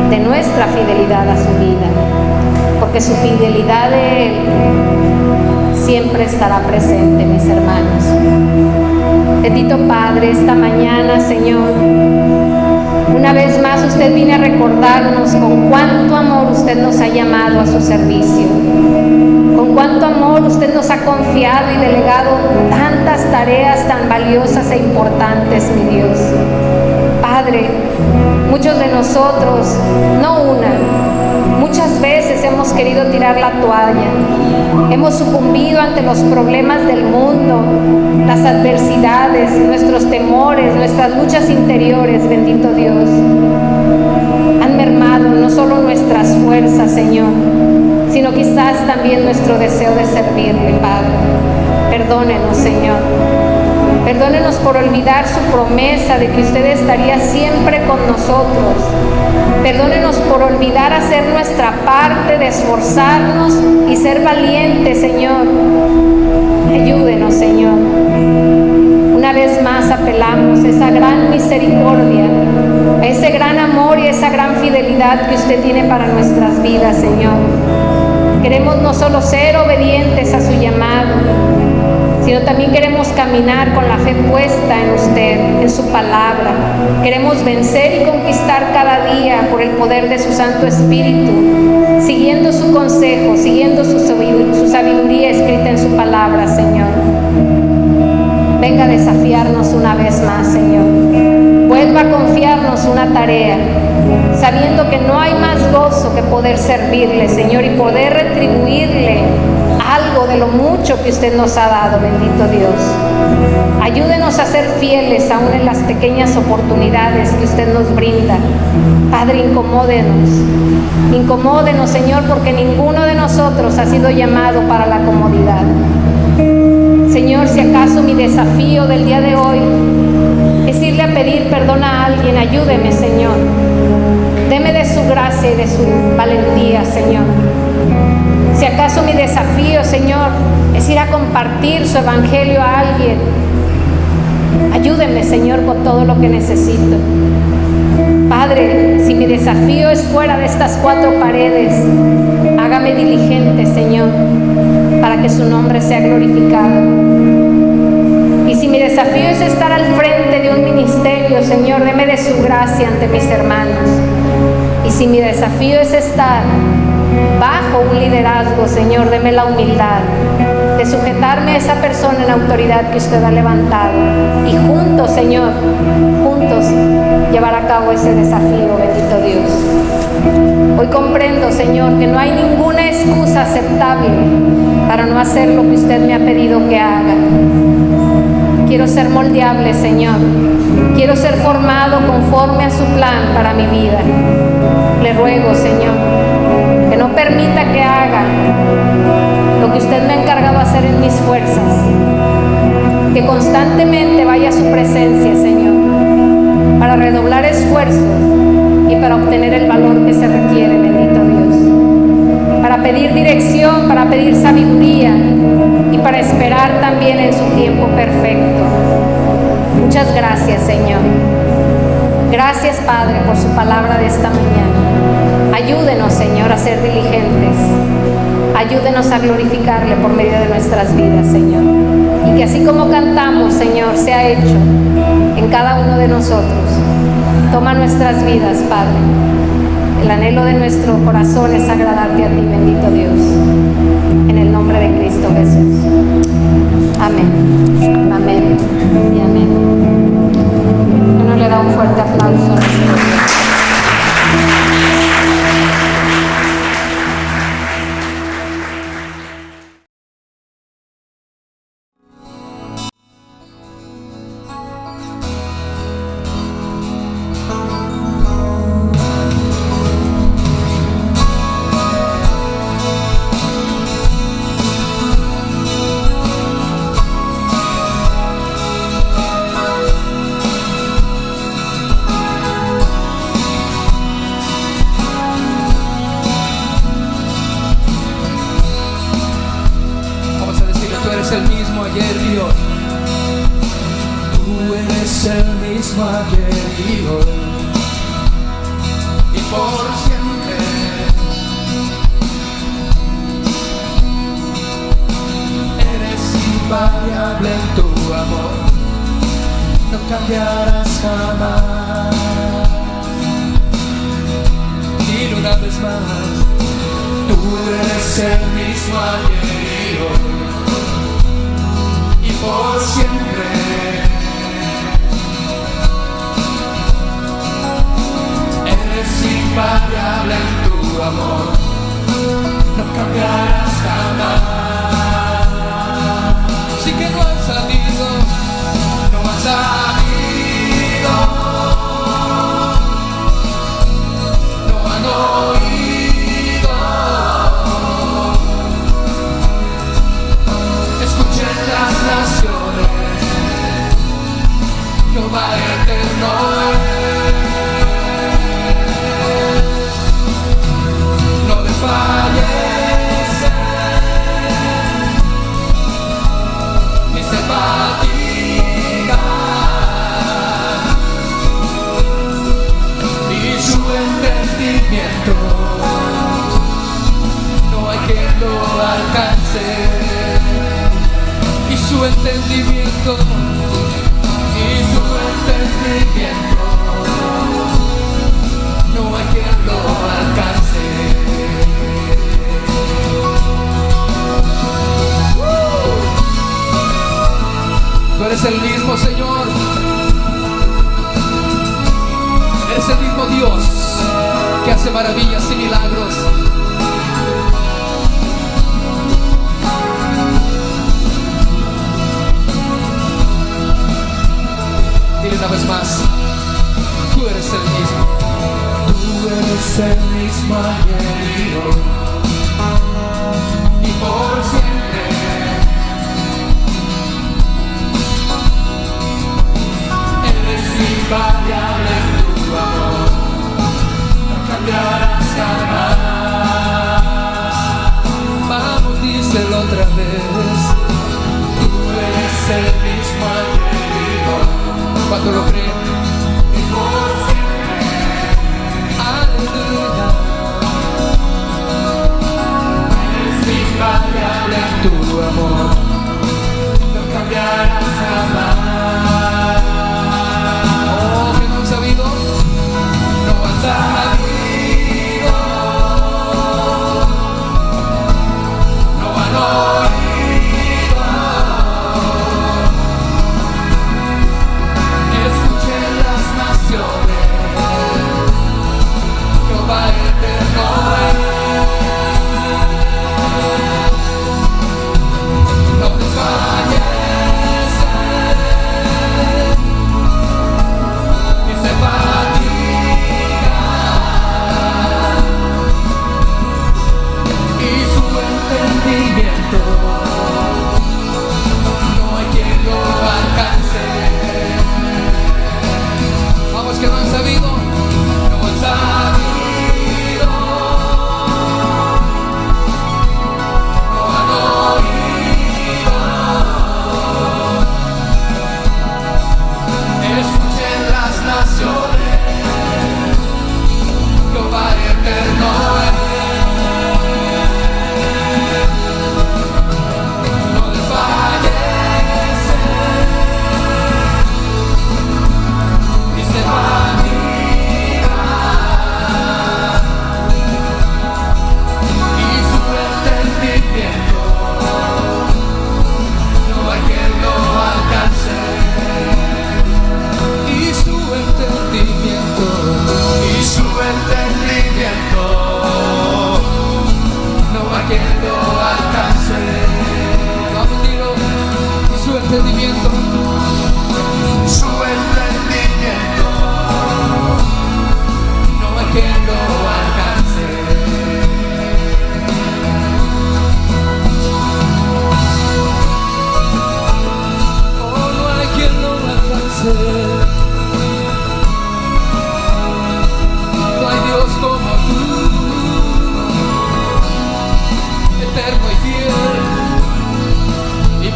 de nuestra fidelidad a su vida, porque su fidelidad de Él siempre estará presente, mis hermanos. Bendito Padre, esta mañana, Señor, una vez más usted viene a recordarnos con cuánto amor usted nos ha llamado a su servicio, con cuánto amor usted nos ha confiado y delegado tantas tareas tan valiosas e importantes, mi Dios. Padre, muchos de nosotros, no una, muchas veces hemos querido tirar la toalla, hemos sucumbido ante los problemas del mundo, las adversidades, nuestros temores, nuestras luchas interiores, bendito Dios. Han mermado no solo nuestras fuerzas, Señor, sino quizás también nuestro deseo de servirle, Padre. Perdónenos, Señor. Perdónenos por olvidar su promesa de que usted estaría siempre con nosotros. Perdónenos por olvidar hacer nuestra parte, de esforzarnos y ser valientes, Señor. Ayúdenos, Señor. Una vez más apelamos a esa gran misericordia, a ese gran amor y a esa gran fidelidad que usted tiene para nuestras vidas, Señor. Queremos no solo ser obedientes a su llamado, sino también queremos caminar con la fe puesta en usted, en su palabra. Queremos vencer y conquistar cada día por el poder de su Santo Espíritu, siguiendo su consejo, siguiendo su sabiduría escrita en su palabra, Señor. Venga a desafiarnos una vez más, Señor. Vuelva a confiarnos una tarea, sabiendo que no hay más gozo que poder servirle, Señor, y poder retribuirle algo de lo mucho que usted nos ha dado, bendito Dios. Ayúdenos a ser fieles aún en las pequeñas oportunidades que usted nos brinda. Padre, incomódenos, Señor, porque ninguno de nosotros ha sido llamado para la comodidad. Señor, si acaso mi desafío del día de hoy es irle a pedir perdón a alguien, ayúdeme, Señor. Deme de su gracia y de su valentía, Señor. Si acaso acaso mi desafío, Señor, es ir a compartir su evangelio a alguien. Ayúdenme, Señor, con todo lo que necesito. Padre, si mi desafío es fuera de estas 4 paredes, hágame diligente, Señor, para que su nombre sea glorificado. Y si mi desafío es estar al frente de un ministerio, Señor, deme de su gracia ante mis hermanos. Y si mi desafío es estar bajo un liderazgo, Señor, deme la humildad de sujetarme a esa persona en autoridad que usted ha levantado. Y juntos, Señor, juntos llevar a cabo ese desafío, bendito Dios. Hoy comprendo, Señor, que no hay ninguna excusa aceptable para no hacer lo que usted me ha pedido que haga. Quiero ser moldeable, Señor. Quiero ser formado conforme a su plan para mi vida. Le ruego, Señor, que no permita que haga lo que usted me ha encargado hacer en mis fuerzas. Que constantemente vaya a su presencia, Señor, para redoblar esfuerzos y para obtener el valor que se requiere, bendito Dios. Para pedir dirección, para pedir sabiduría y para esperar también en su tiempo perfecto. Muchas gracias, Señor. Gracias, Padre, por su palabra de esta mañana. Ayúdenos, Señor, a ser diligentes. Ayúdenos a glorificarle por medio de nuestras vidas, Señor. Y que así como cantamos, Señor, sea hecho en cada uno de nosotros. Toma nuestras vidas, Padre. El anhelo de nuestro corazón es agradarte a ti, bendito Dios. En el nombre de Cristo Jesús. Amén. Amén y amén. Uno le da un fuerte aplauso a nuestro Dios. El mismo ayer y hoy. Tú eres el mismo ayer y hoy, y por siempre. Eres invariable en tu amor, no cambiarás jamás. Dilo una vez más. Tú eres el mismo ayer y hoy, por siempre. Eres invariable en tu amor, no cambiarás jamás. Sí que no has salido, no has salido, no han oído. Escuchen las naciones, Jehová eterno es. No desfallece, ni se fatiga, y su entendimiento no hay quien lo alcance. Y su entendimiento, no hay quien lo alcance. Tú eres el mismo, Señor. Eres el mismo Dios que hace maravillas y milagros. Dile una vez más. Tú eres el mismo. Tú eres el mismo ayer y hoy, y por siempre. Eres invariable en tu amor, no cambiarás jamás. Vamos.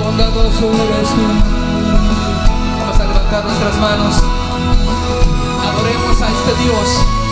bondadoso eres tú. Vamos a levantar nuestras manos. Adoremos a este Dios